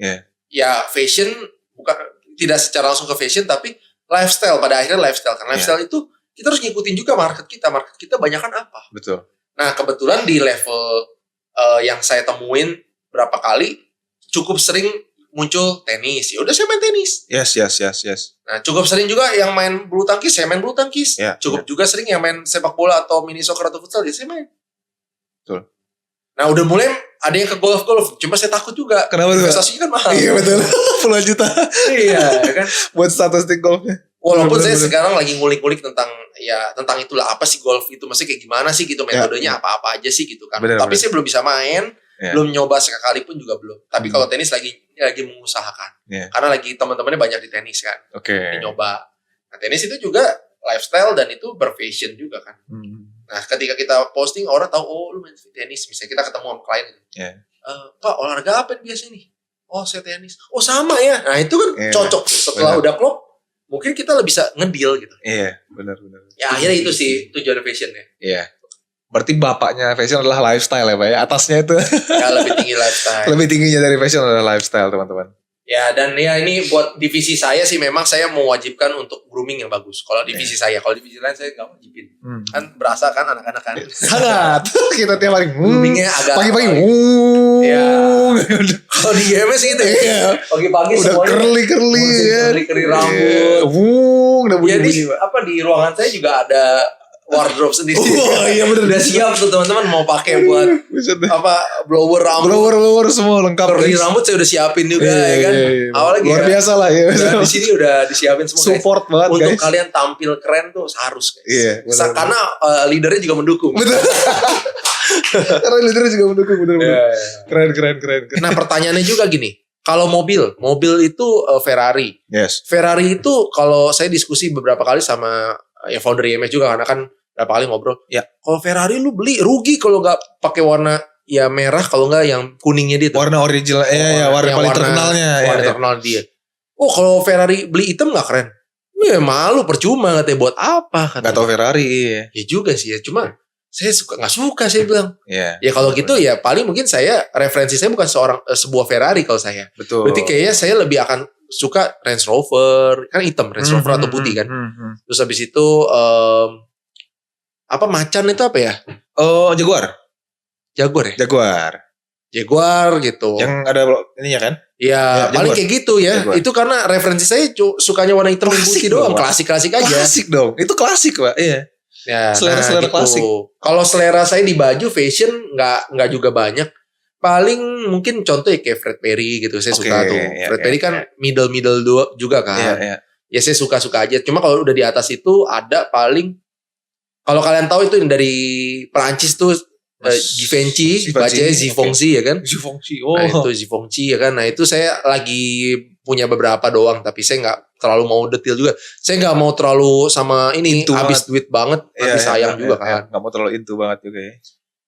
Ya fashion bukan tidak secara langsung ke fashion, tapi lifestyle, pada akhirnya lifestyle kan. Lifestyle itu kita harus ngikutin juga market kita. Market kita banyakan apa? Betul. Nah, kebetulan di level yang saya temuin berapa kali cukup sering muncul tenis. Ya udah saya main tenis. Yes. Nah, cukup sering juga yang main bulu tangkis, saya main bulu tangkis. Cukup juga sering yang main sepak bola atau mini soccer atau futsal, ya saya main. Betul. Nah, udah mulai ada yang ke golf. Cuma saya takut juga. Kenapa? Investasinya kan mahal. Iya betul. Puluhan juta. Iya kan. Buat statistik golfnya. Walaupun saya sekarang lagi ngulik-ngulik tentang itulah, apa sih golf itu, maksudnya kayak gimana sih gitu, metodenya apa-apa aja sih gitu kan. Tapi saya belum bisa main, belum nyoba sekali pun juga belum. Tapi kalau tenis lagi mengusahakan. Karena lagi teman-temannya banyak di tenis kan. Nyoba. Nah, tenis itu juga lifestyle dan itu berfashion juga kan. Nah, ketika kita posting, orang tahu, oh lu main tenis. Misalnya kita ketemu sama klien gitu. Pak, olahraga apa biasanya nih? Oh, saya tenis. Oh, sama ya. Nah, itu kan cocok. Setelah udah klop, mungkin kita lebih bisa ngedeal gitu. Iya, benar. Ya, akhirnya itu sih tujuan fashionnya. Iya.
Berarti bapaknya fashion adalah lifestyle ya Pak ya? Atasnya itu.
Ya, lebih tinggi lifestyle.
Lebih tingginya dari fashion adalah lifestyle, teman-teman.
Ya, dan ya ini buat divisi saya sih memang saya mewajibkan untuk grooming yang bagus. Kalau divisi saya, kalau divisi lain saya nggak wajibin. Kan berasa kan anak-anak kan.
Sangat. Kita tiap hari
groomingnya agak
pagi-pagi.
Ya. Kalau di GMS gitu ya. Pagi-pagi
udah
semuanya
curly ya.
Curly rambut.
Udah bunyi-bunyi.
Di ruangan saya juga ada wardrobe sendiri.
Oh iya bener.
Udah siap tuh teman-teman mau pakai buat blower rambut.
Blower semua lengkap.
Curly rambut saya udah siapin juga ya kan. Awalnya
luar biasa lah ya.
Di sini udah disiapin semua.
Support
guys.
Banget
untuk
guys.
Kalian tampil keren tuh harus guys.
Iya.
Karena leadernya juga mendukung.
Betul. Karena leadernya juga mendukung bener. Keren.
Nah pertanyaannya juga gini. Kalau mobil itu Ferrari.
Yes.
Ferrari itu kalau saya diskusi beberapa kali sama ya founder IMS juga karena kan berapa kali ngobrol.
Ya.
Kalau Ferrari lu beli rugi kalau nggak pakai warna ya merah, kalau nggak yang kuningnya dia.
Warna original, warna paling terkenalnya.
Warna terkenal dia. Oh kalau Ferrari beli hitam nggak keren? Ya malu percuma katanya buat apa?
Nggak tahu Ferrari.
Ya juga sih ya, cuma saya nggak suka saya bilang.
Iya.
Ya kalau gitu ya paling mungkin saya referensi saya bukan sebuah Ferrari kalau saya.
Betul.
Berarti kayaknya saya lebih akan suka Range Rover, kan hitam Range Rover atau putih kan. Terus habis itu apa macan itu apa ya?
Oh, Jaguar
gitu.
yang ada ininya kan?
Ya paling kayak gitu ya.
Jaguar.
Itu karena referensi saya sukanya warna hitam dan putih doang. Klasik-klasik aja.
Klasik dong. Itu klasik Pak. Iya.
Ya,
Selera
gitu.
klasik.
Kalau selera saya di baju fashion nggak juga banyak. Paling mungkin contoh ya kayak Fred Perry gitu. Saya suka tuh. Fred Perry kan middle juga kan. Ya saya suka aja. Cuma kalau udah di atas itu ada paling, kalau kalian tahu itu yang dari Perancis tuh Givenchy, bacanya Givenchy ya kan?
Givenchy.
Nah itu Givenchy ya kan. Nah itu saya lagi punya beberapa doang, tapi saya nggak terlalu mau detail juga. Saya nggak mau terlalu sama ini habis duit banget, nanti sayang juga kan.
Nggak mau terlalu into banget juga ya.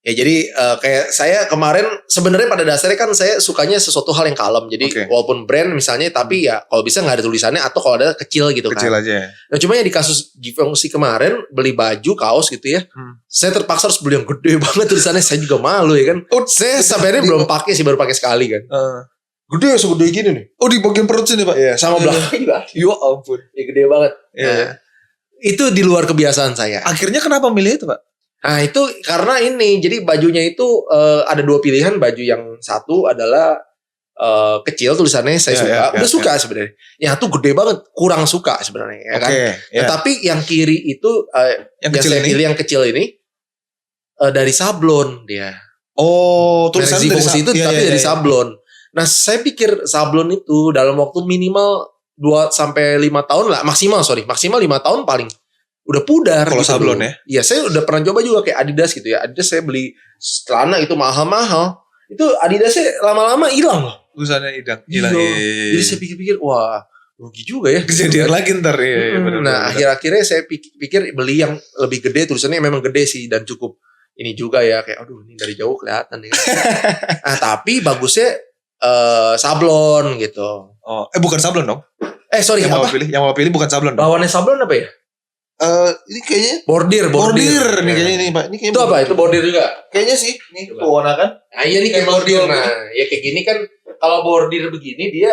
Ya jadi kayak saya kemarin sebenarnya pada dasarnya kan saya sukanya sesuatu hal yang kalem. Jadi walaupun brand misalnya, tapi ya kalau bisa nggak ada tulisannya atau kalau ada kecil gitu kan.
Kecil aja.
Nah cuma ya di kasus Givenchy kemarin beli baju kaos gitu ya, saya terpaksa harus beli yang gede banget tulisannya. Saya juga malu ya kan. Saya sampai ini belum pakai sih, baru pakai sekali kan. Gede segede gini nih.
Oh di bagian perut sini Pak.
Iya, sama belakang juga.
Ya ampun.
Ya gede banget. Nah, itu di luar kebiasaan saya.
Akhirnya kenapa milih itu Pak?
Nah itu karena ini, jadi bajunya itu ada dua pilihan. Baju yang satu adalah kecil tulisannya, saya suka, udah suka sebenarnya. Yang satu gede banget, kurang suka sebenarnya ya kan. Nah, tapi yang kiri itu yang saya pilih yang kecil ini dari sablon dia.
Oh, tulisannya
dari itu tapi dari sablon. Nah saya pikir sablon itu dalam waktu minimal 2-5 tahun lah, maksimal 5 tahun paling udah pudar.
Kalau
gitu
sablon ya?
Iya, saya udah pernah coba juga kayak Adidas gitu ya. Adidas saya beli celana itu mahal-mahal. Itu Adidasnya lama-lama hilang loh.
Tulisannya hilang.
Jadi saya pikir-pikir, wah rugi juga ya.
Kejadian lagi ntar ya.
Nah akhir-akhirnya saya pikir beli yang lebih gede, tulisannya memang gede sih dan cukup ini juga ya. Kayak aduh ini dari jauh kelihatan ya. Nah tapi bagusnya sablon gitu.
Oh, bukan sablon dong?
Sorry,
yang mau pilih bukan sablon dong?
Lawannya sablon apa ya?
Ini kayaknya
bordir
nih kayaknya nih Pak. Ini kayaknya
itu apa? Itu bordir juga?
Kayaknya sih. Nih warna kan?
Nah iya nih kayak bordir. Nah ya kayak gini kan, kalau bordir begini dia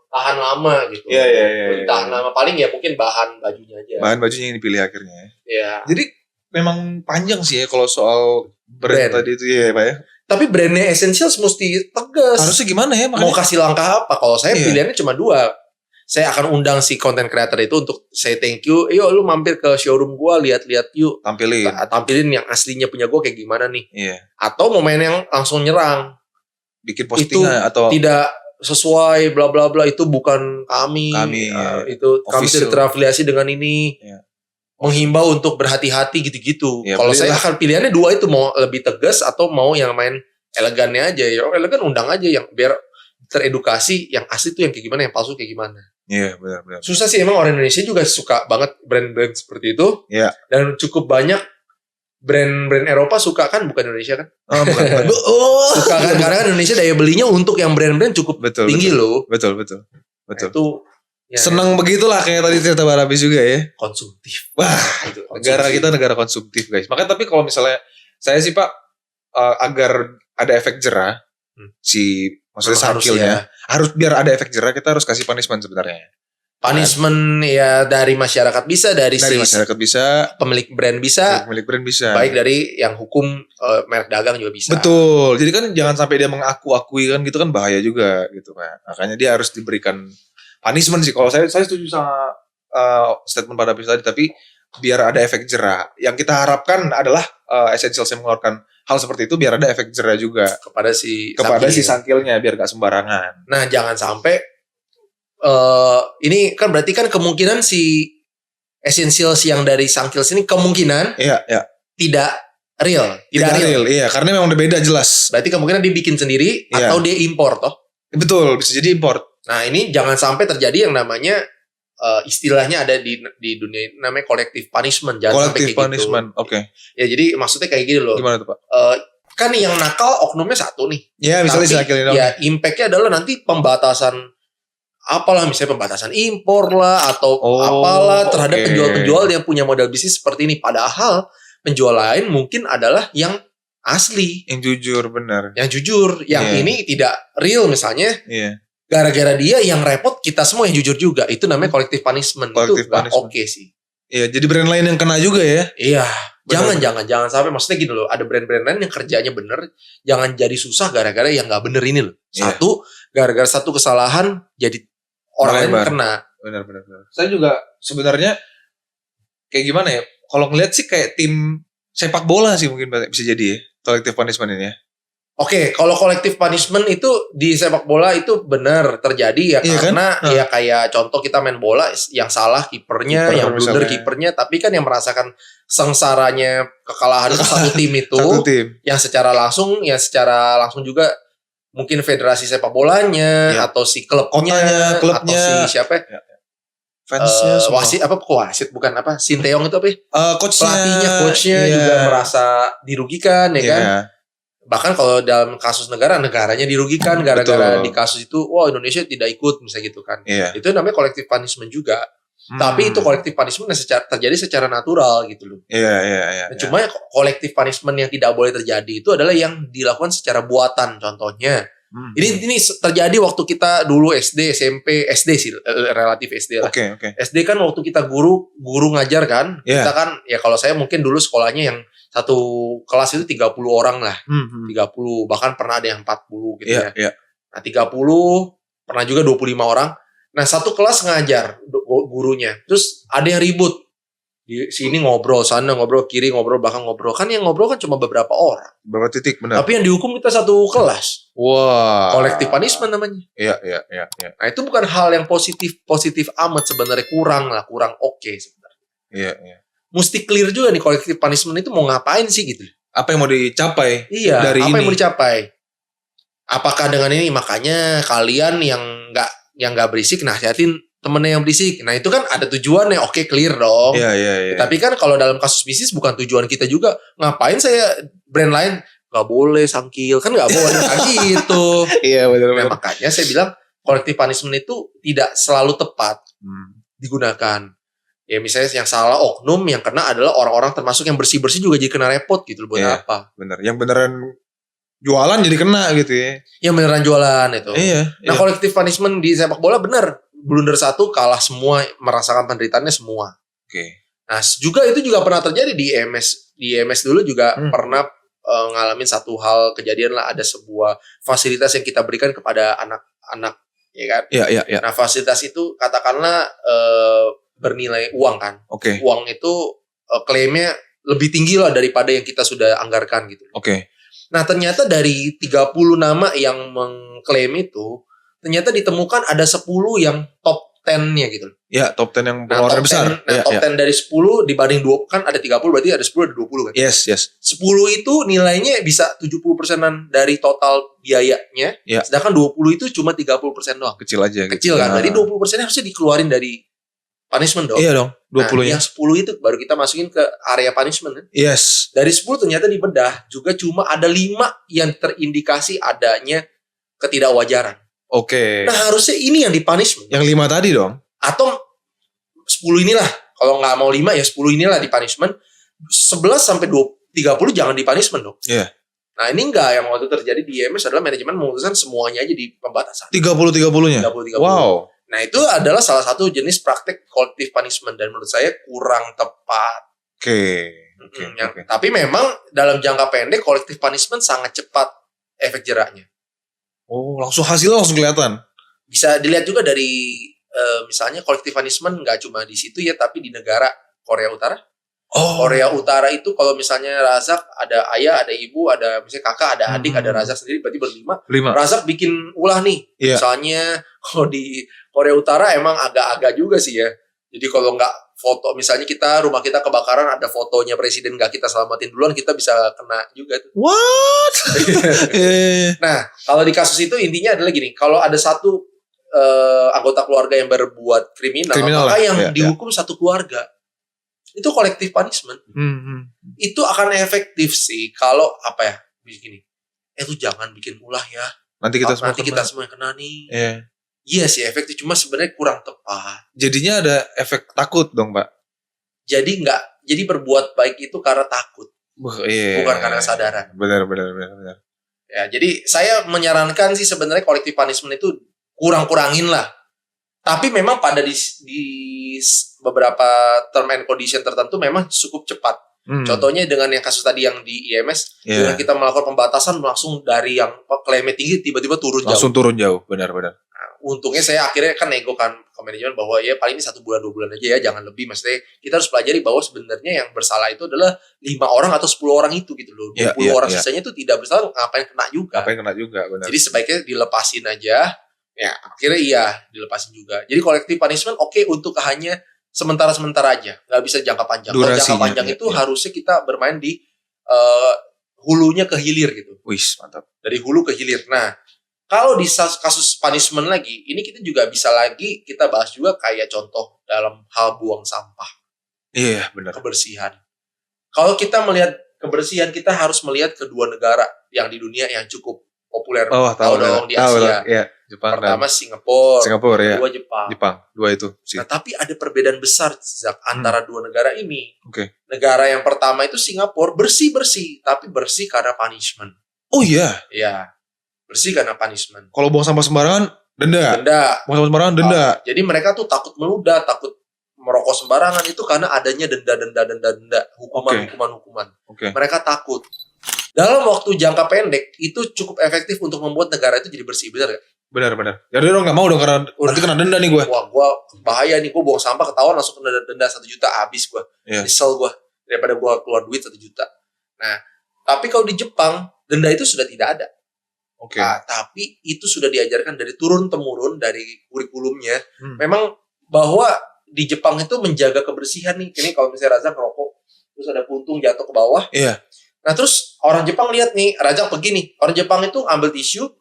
tahan lama gitu.
Iya.
Tahan lama, paling ya mungkin bahan bajunya aja.
Bahan bajunya yang dipilih akhirnya.
Iya.
Jadi memang panjang sih ya kalau soal brand tadi itu ya Pak ya.
Tapi brandnya Essentials mesti tegas.
Harusnya gimana ya makanya?
Mau kasih langkah apa? Kalau saya pilihannya cuma 2. Saya akan undang si content creator itu untuk say thank you. Yuk lu mampir ke showroom gua, lihat-lihat yuk. Tampilin yang aslinya punya gua kayak gimana nih.
Iya.
Atau mau main yang langsung nyerang.
Bikin postingan atau
tidak sesuai bla bla bla, itu bukan kami itu kami tidak terafiliasi dengan ini. Menghimbau untuk berhati-hati gitu-gitu. Kalau saya akan pilihannya 2 itu, mau lebih tegas atau mau yang main elegannya aja. Ya elegan undang aja yang biar teredukasi yang asli tuh yang kayak gimana, yang palsu kayak gimana.
Iya, benar.
Susah sih, emang orang Indonesia juga suka banget brand-brand seperti itu.
Iya.
Dan cukup banyak brand-brand Eropa suka kan, bukan Indonesia kan?
Bukan.
Suka kan, karena kan Indonesia daya belinya untuk yang brand-brand cukup tinggi loh.
Betul.
Nah, itu ya,
senang begitulah kayak tadi cerita Barabis juga ya.
Konsumtif.
Wah, itu negara kita negara konsumtif guys. Makanya tapi kalau misalnya saya sih Pak, agar ada efek jerah maksudnya sakilnya harus biar ada efek jerah, kita harus kasih punishment sebenarnya.
Punishment ya dari masyarakat bisa, dari
masyarakat bisa,
pemilik brand bisa, baik dari yang hukum merek dagang juga bisa.
Betul. Jadi kan jangan sampai dia mengaku-akui kan, gitu kan bahaya juga gitu Pak. Makanya dia harus diberikan punishment sih. Kalau saya setuju sama statement pada tadi, tapi biar ada efek jerah. Yang kita harapkan adalah Essentials yang mengeluarkan hal seperti itu biar ada efek jerah juga kepada si sangkilnya biar gak sembarangan.
Nah jangan sampai ini kan berarti kan kemungkinan si Essentials yang dari sangkil sini kemungkinan tidak real.
Iya, karena memang udah beda jelas.
Berarti kemungkinan dia bikin sendiri atau dia impor toh.
Betul, bisa jadi import.
Nah ini jangan sampai terjadi yang namanya istilahnya ada di dunia ini namanya collective punishment. Jangan sampai
Collective
kayak
punishment,
gitu.
oke.
Ya jadi maksudnya kayak gini loh.
Gimana tuh Pak?
Kan yang nakal oknumnya satu nih.
Ya misalnya si
Tapi
Akil ini.
ya impactnya adalah nanti pembatasan apalah misalnya pembatasan impor lah atau apalah terhadap penjual-penjual yang punya model bisnis seperti ini. Padahal penjual lain mungkin adalah yang asli,
yang jujur, benar.
yang jujur, yang ini tidak real misalnya.
Iya.
Gara-gara dia yang repot kita semua yang jujur juga. Itu namanya collective punishment.
Collective
itu nggak
punishment.
oke sih.
Iya, jadi brand lain yang kena juga ya.
Iya.
Benar.
Jangan sampai maksudnya gini loh. Ada brand-brand lain yang kerjanya bener, jangan jadi susah gara-gara yang nggak bener ini loh.
Iya.
Satu, gara-gara satu kesalahan jadi orang lain
Melebar.
kena.
Benar. Saya juga sebenarnya kayak gimana ya? Kalau ngeliat sih kayak tim sepak bola sih mungkin bisa jadi ya. Collective punishment ini ya.
Oke, kalau collective punishment itu di sepak bola itu benar terjadi ya
Iya
karena
kan?
ya kayak contoh kita main bola yang salah kipernya,
Kiper
yang blunder
misalnya.
kipernya, tapi kan yang merasakan sengsaranya kekalahan satu tim itu,
Satu tim.
yang secara langsung juga mungkin federasi sepak bolanya
Iya.
atau si klubnya,
Kotanya, klubnya.
atau si siapa?
Fansnya semua.
Wasit bukan apa? Sinteyong itu apa? Ya?
Coachnya
Coachnya
iya.
juga merasa dirugikan ya kan?
Iya.
Bahkan kalau dalam kasus negaranya dirugikan gara-gara
Betul.
di kasus itu, wah Indonesia tidak ikut misalnya gitu kan.
Iya.
Itu namanya collective punishment juga. Tapi itu collective punishment yang terjadi secara natural gitu loh.
Iya.
Nah, cuma collective punishment yang tidak boleh terjadi itu adalah yang dilakukan secara buatan. Contohnya, ini terjadi waktu kita dulu SD, SMP, SD sih relatif SD lah.
Oke.
SD kan waktu kita guru ngajar kan,
Iya.
kita kan ya kalau saya mungkin dulu sekolahnya yang satu kelas itu 30 orang lah. 30, bahkan pernah ada yang 40 gitu ya.
Iya.
Nah 30, pernah juga 25 orang. Nah satu kelas ngajar gurunya. Terus ada yang ribut. Di sini ngobrol, sana ngobrol, kiri ngobrol, belakang ngobrol. Kan yang ngobrol kan cuma beberapa orang.
Berapa titik benar?
Tapi yang dihukum kita satu kelas.
Wah.
Collective punishment namanya.
Iya.
Nah itu bukan hal yang positif amat sebenarnya, kurang oke sebenarnya.
Iya.
Mesti clear juga nih collective punishment itu mau ngapain sih gitu.
Apa yang mau dicapai?
Iya,
dari
apa
ini?
yang mau dicapai? Apakah dengan ini makanya kalian yang nggak berisik nasihatin temennya yang berisik. Nah itu kan ada tujuannya, oke clear dong.
Iya.
Tapi kan kalau dalam kasus bisnis bukan tujuan kita juga. Ngapain saya brand lain nggak boleh sangkil, kan nggak boleh kayak gitu.
Iya
Nah
benar.
makanya saya bilang collective punishment itu tidak selalu tepat digunakan. Ya misalnya yang salah oknum, yang kena adalah orang-orang termasuk yang bersih-bersih juga jadi kena repot gitu loh, buat
Iya.
apa?
Benar. Yang beneran jualan jadi kena gitu ya.
Yang beneran jualan itu.
Iya.
Nah collective punishment di sepak bola bener. Blunder satu kalah semua, merasakan penderitaannya semua.
Oke.
Nah itu juga pernah terjadi di EMS. Di EMS dulu juga pernah ngalamin satu hal kejadian lah, ada sebuah fasilitas yang kita berikan kepada anak-anak, ya kan?
Iya.
Nah fasilitas itu katakanlah bernilai uang kan.
Oke.
Uang itu klaimnya lebih tinggi lah daripada yang kita sudah anggarkan gitu.
Oke.
Nah ternyata dari 30 nama yang mengklaim itu, ternyata ditemukan ada 10 yang top 10-nya gitu.
Ya, top 10 yang
Nah,
pengeluaran
top
besar.
10, nah, top 10 dari 10 dibanding 2 kan ada 30, berarti ada 10 ada 20 kan.
Yes.
10 itu nilainya bisa 70%-an dari total biayanya,
Ya.
sedangkan 20 itu cuma 30% doang.
Kecil aja.
Kecil kan, berarti 20% harusnya dikeluarin dari punishment dong.
Iya dong, 20
Nah, yang 10 itu baru kita masukin ke area punishment kan.
Yes.
Dari 10 ternyata dibedah juga cuma ada 5 yang terindikasi adanya ketidakwajaran.
Oke.
Nah harusnya ini yang di punishment.
Yang 5 tadi dong.
Atau 10 inilah. Kalau nggak mau 5 ya 10 inilah di punishment. 11 sampai 30 jangan di punishment dong.
Iya.
Nah ini enggak, yang waktu terjadi di IMS adalah manajemen memutuskan semuanya aja di pembatasan.
30-30-nya.
30-30.
Wow.
Nah itu adalah salah satu jenis praktek collective punishment dan menurut saya kurang tepat.
Oke.
Tapi memang dalam jangka pendek collective punishment sangat cepat efek jeraknya.
Oh, hasilnya langsung kelihatan.
Bisa dilihat juga dari misalnya collective punishment nggak cuma di situ ya, tapi di negara Korea Utara.
Oh.
Korea Utara itu kalau misalnya Razak ada ayah, ada ibu, ada misalnya kakak, ada adik, ada Razak sendiri berarti berlima.
5.
Razak bikin ulah nih.
Iya.
Misalnya kalau di Korea Utara emang agak-agak juga sih ya. Jadi kalau nggak foto, misalnya rumah kita kebakaran, ada fotonya presiden gak kita selamatin duluan, kita bisa kena juga tuh.
What?
Nah, kalau di kasus itu intinya adalah gini, kalau ada satu anggota keluarga yang berbuat kriminal maka yang dihukum satu keluarga. Itu collective punishment. Itu akan efektif sih kalau begini. Itu jangan bikin ulah ya.
Nanti kita
semua yang kena nih. Iya sih efektif, cuma sebenarnya kurang tepat.
Jadinya ada efek takut dong, Pak.
Jadi berbuat baik itu karena takut. Bukan karena kesadaran.
Benar.
Ya, jadi saya menyarankan sih sebenarnya collective punishment itu kurang-kurangin lah. Tapi memang pada di beberapa term and condition tertentu memang cukup cepat. Contohnya dengan yang kasus tadi yang di IMS, dengan kita melakukan pembatasan langsung dari yang klaimnya tinggi tiba-tiba turun jauh.
Langsung turun jauh, benar.
Untungnya saya akhirnya kan nego kan ke manajemen bahwa ya paling ini 1 bulan 2 bulan aja ya, jangan lebih. Maksudnya kita harus pelajari bahwa sebenarnya yang bersalah itu adalah 5 orang atau 10 orang itu gitu loh. 20 orang sisanya itu tidak bersalah, ngapain kena juga. Benar. Jadi sebaiknya dilepasin aja. Ya akhirnya dilepasin juga. Jadi collective punishment oke untuk hanya sementara aja, nggak bisa jangka panjang. Kalau jangka panjang itu harusnya kita bermain di hulunya ke hilir gitu.
Wih, mantap.
Dari hulu ke hilir. Nah, kalau di kasus punishment lagi, ini kita juga bisa lagi kita bahas juga kayak contoh dalam hal buang sampah.
Iya, benar.
Kebersihan. Kalau kita melihat kebersihan, kita harus melihat kedua negara yang di dunia yang cukup populer. Tahu dong di Asia.
Iya, Jepang.
Pertama Singapura,
ya.
Kedua Jepang.
Dua itu sih.
Nah, tapi ada perbedaan besar antara dua negara ini.
Oke.
Negara yang pertama itu Singapura bersih, tapi bersih karena punishment.
Oh iya.
Iya. Bersih karena punishment.
Kalau buang sampah sembarangan, denda. Buang sampah sembarangan, denda.
Jadi mereka tuh takut meludah, takut merokok sembarangan itu karena adanya denda, hukuman.
Oke.
Mereka takut. Dalam waktu jangka pendek itu cukup efektif untuk membuat negara itu jadi bersih, benar gak?
Benar. Jadi dong nggak mau dong karena nanti kena denda nih gue.
Wah, gue bahaya nih, gue buang sampah ketahuan langsung kena denda 1 juta, habis gue. Nyesel gue daripada gue keluar duit 1 juta. Nah, tapi kalau di Jepang denda itu sudah tidak ada.
Oke.
Nah, tapi itu sudah diajarkan dari turun temurun dari kurikulumnya. Memang bahwa di Jepang itu menjaga kebersihan nih. Ini kalau misalnya Raza ngerokok terus ada puntung jatuh ke bawah.
Iya.
Nah terus orang Jepang lihat nih, Raja begini, orang Jepang itu ambil tisu,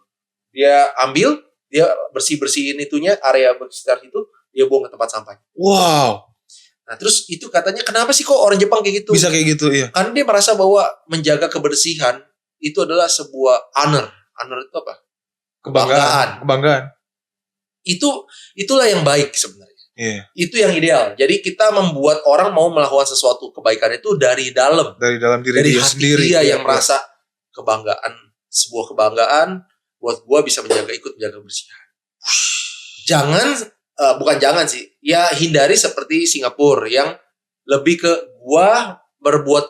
dia bersihin itunya, area sekitar itu, dia buang ke tempat sampah.
Wow.
Nah terus itu katanya kenapa sih kok orang Jepang kayak gitu?
Bisa kayak gitu, iya.
Karena dia merasa bahwa menjaga kebersihan itu adalah sebuah honor. Honor itu apa?
Kebanggaan.
Itulah yang baik sebenarnya.
Iya.
Itu yang ideal. Jadi kita membuat orang mau melakukan sesuatu kebaikan itu dari dalam.
Dari dalam diri
dari
dia
hati
sendiri.
Dia yang merasa sebuah kebanggaan buat gue bisa ikut menjaga kebersihan. Bukan jangan sih. Ya hindari seperti Singapura yang lebih ke gue berbuat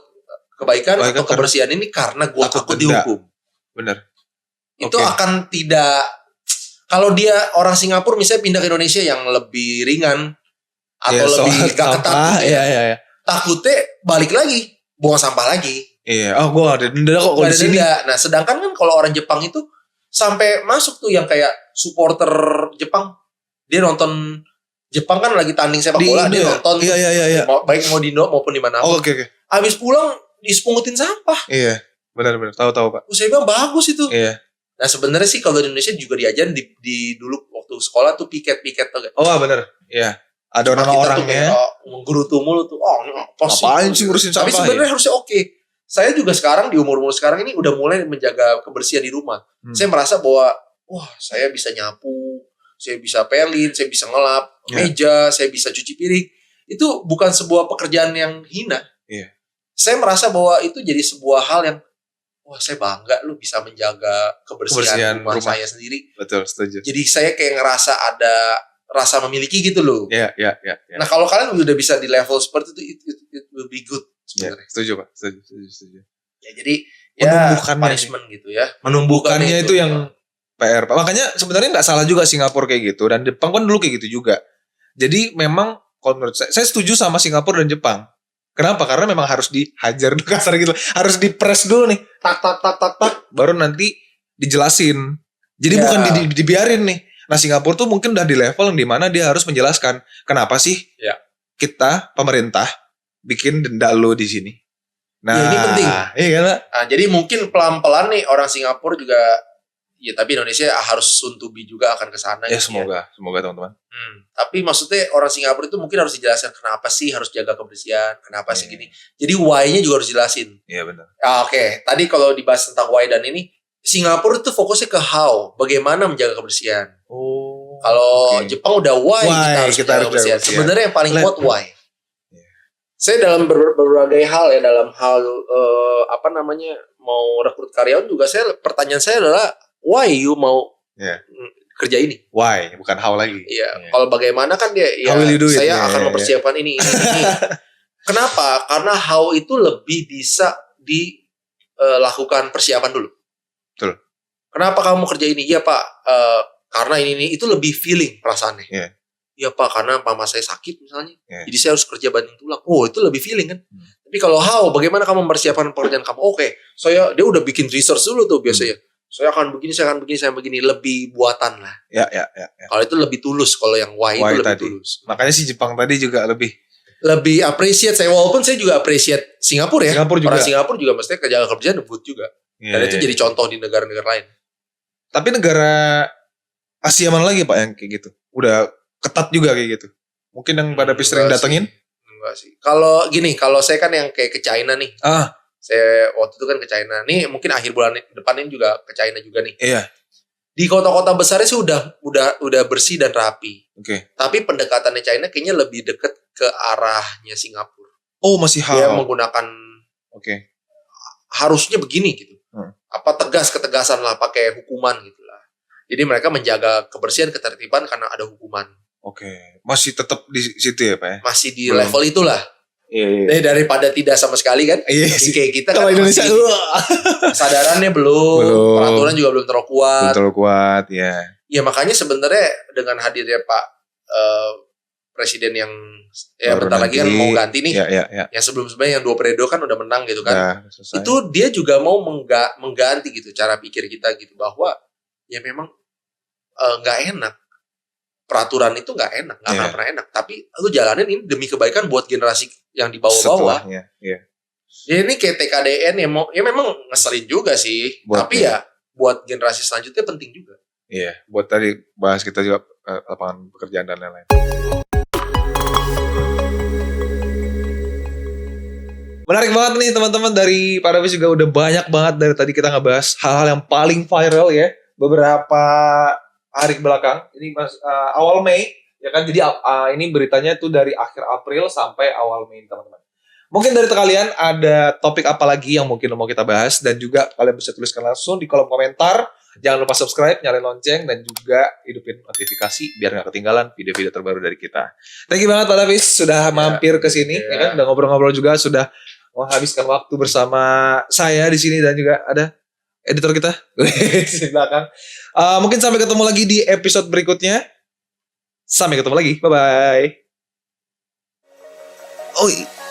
kebaikan atau kebersihan ini karena gue takut dihukum.
Benar.
Itu akan tidak. Kalau dia orang Singapura misalnya pindah ke Indonesia yang lebih ringan atau lebih gak ketat, takutnya balik lagi buang sampah lagi.
Iya, gue gak ada denda kok kalau di sini.
Nah, sedangkan kan kalau orang Jepang itu sampai masuk tuh yang kayak supporter Jepang, dia nonton Jepang kan lagi tanding sepak bola, dia nonton.
Iya.
Baik mau di Indo maupun di mana.
Oke.
Habis pulang dispungutin sampah.
Iya, benar. Tahu Pak.
Saya bilang bagus itu.
Iya.
Nah sebenarnya sih kalau di Indonesia juga diajarin di dulu waktu sekolah tuh piket tuh.
Oh benar. Iya. Ada orang-orangnya.
Menggerutu mulu tuh.
Ngapain sih ngurusin sampah?
Tapi sebenarnya harusnya oke. Saya juga sekarang di umur sekarang ini udah mulai menjaga kebersihan di rumah. Saya merasa bahwa saya bisa nyapu, saya bisa pelin, saya bisa ngelap meja, saya bisa cuci piring. Itu bukan sebuah pekerjaan yang hina.
Iya.
Saya merasa bahwa itu jadi sebuah hal yang saya bangga lu bisa menjaga kebersihan rumah saya sendiri.
Betul, setuju.
Jadi saya kayak ngerasa ada rasa memiliki gitu loh.
Iya.
Nah kalau kalian udah bisa di level seperti itu, it will be good sebenarnya.
Ya, setuju Pak, setuju.
Ya jadi punishment gitu ya.
Menumbuhkannya itu yang PR Pak. Makanya sebenarnya nggak salah juga Singapura kayak gitu dan Jepang kan dulu kayak gitu juga. Jadi memang kalau menurut saya setuju sama Singapura dan Jepang. Kenapa? Karena memang harus dihajar dulu kasar gitu. Harus dipres dulu nih. Tak. Baru nanti dijelasin. Jadi bukan dibiarin nih. Nah Singapura tuh mungkin udah di level yang dimana dia harus menjelaskan. Kenapa sih kita pemerintah bikin denda lo di sini. Nah,
ya, ini penting.
Iya kan, Pak?
Nah, jadi mungkin pelan-pelan nih orang Singapura juga, ya tapi Indonesia harus soon to be juga akan ke sana.
Ya
gitu
semoga teman-teman.
Tapi maksudnya orang Singapura itu mungkin harus dijelaskan kenapa sih harus jaga kebersihan, kenapa sih gini. Jadi why-nya juga harus jelasin.
Iya benar.
Oke. Tadi kalau dibahas tentang why dan ini, Singapura itu fokusnya ke how, bagaimana menjaga kebersihan. Kalau Jepang udah why kita harus jaga kebersihan. Sebenarnya yang paling kuat why. Saya dalam berbagai hal ya, dalam hal mau rekrut karyawan juga, pertanyaan saya adalah why you mau kerja ini?
Why, bukan how lagi.
Iya. Kalau bagaimana kan dia, ya saya akan mempersiapkan ini. Kenapa? Karena how itu lebih bisa dilakukan persiapan dulu.
Betul.
Kenapa kamu kerja ini? Iya Pak, karena ini itu lebih feeling perasaannya. Iya Pak, karena mama saya sakit misalnya. Jadi saya harus kerja banting tulang. Oh, itu lebih feeling kan. Tapi kalau how, bagaimana kamu mempersiapkan pekerjaan kamu? Oke, dia udah bikin research dulu tuh biasanya. Saya akan begini, lebih buatan lah.
Ya.
Kalau itu lebih tulus, kalau yang why itu lebih
tadi.
tulus.
Makanya si Jepang tadi juga lebih
appreciate saya, walaupun saya juga appreciate Singapura ya. Orang Singapura juga mestinya kerja kerjaan debut juga. Dan itu jadi contoh di negara-negara lain.
Tapi negara Asia mana lagi Pak yang kayak gitu? Udah ketat juga kayak gitu. Mungkin yang pada sering datengin?
Enggak sih. Kalau saya kan yang kayak ke China nih. Saya waktu itu kan ke China. Nih mungkin akhir bulan depan ini juga ke China juga nih.
Iya.
Di kota-kota besarnya sih udah bersih dan rapi.
Oke.
Tapi pendekatannya China kayaknya lebih deket ke arahnya Singapura.
Oh, masih hal.
Dia menggunakan harusnya begini gitu. Ketegasan lah, pakai hukuman gitu lah. Jadi mereka menjaga kebersihan, ketertiban karena ada hukuman.
Oke. Masih tetap di situ ya Pak ya?
Masih di level itulah.
Iya.
Daripada tidak sama sekali kan.
Iya.
Kayak kita
kan Indonesia
kesadarannya belum. Peraturan juga belum terlalu kuat.
Ya.
Ya makanya sebenarnya dengan hadirnya Pak Presiden yang bentar lagi kan mau ganti nih.
Ya.
Yang sebelum-sebelumnya yang 2 periode kan udah menang gitu kan. Itu dia juga mau mengganti gitu cara pikir kita gitu, bahwa ya memang nggak enak. Peraturan itu nggak enak, nggak akan pernah enak. Tapi lu jalanin ini demi kebaikan buat generasi yang di bawah-bawah. Ya ini kayak TKDN ya memang ngeselin juga sih. Tapi ya buat generasi selanjutnya penting juga.
Iya, buat tadi bahas kita juga lapangan pekerjaan dan lain-lain. Menarik banget nih teman-teman, dari Pak Davis juga udah banyak banget dari tadi kita ngebahas hal-hal yang paling viral ya beberapa hari belakang. Ini awal Mei ya kan, jadi ini beritanya tuh dari akhir April sampai awal Mei teman-teman. Mungkin dari kalian ada topik apa lagi yang mungkin mau kita bahas, dan juga kalian bisa tuliskan langsung di kolom komentar. Jangan lupa subscribe, nyalain lonceng, dan juga hidupin notifikasi biar gak ketinggalan video-video terbaru dari kita. Thank you banget Pak Davis sudah mampir ke sini, ya kan? Udah ngobrol-ngobrol juga, sudah menghabiskan waktu bersama saya di sini, dan juga ada editor kita di belakang. Mungkin sampai ketemu lagi di episode berikutnya. Sampai ketemu lagi, bye bye. Oh.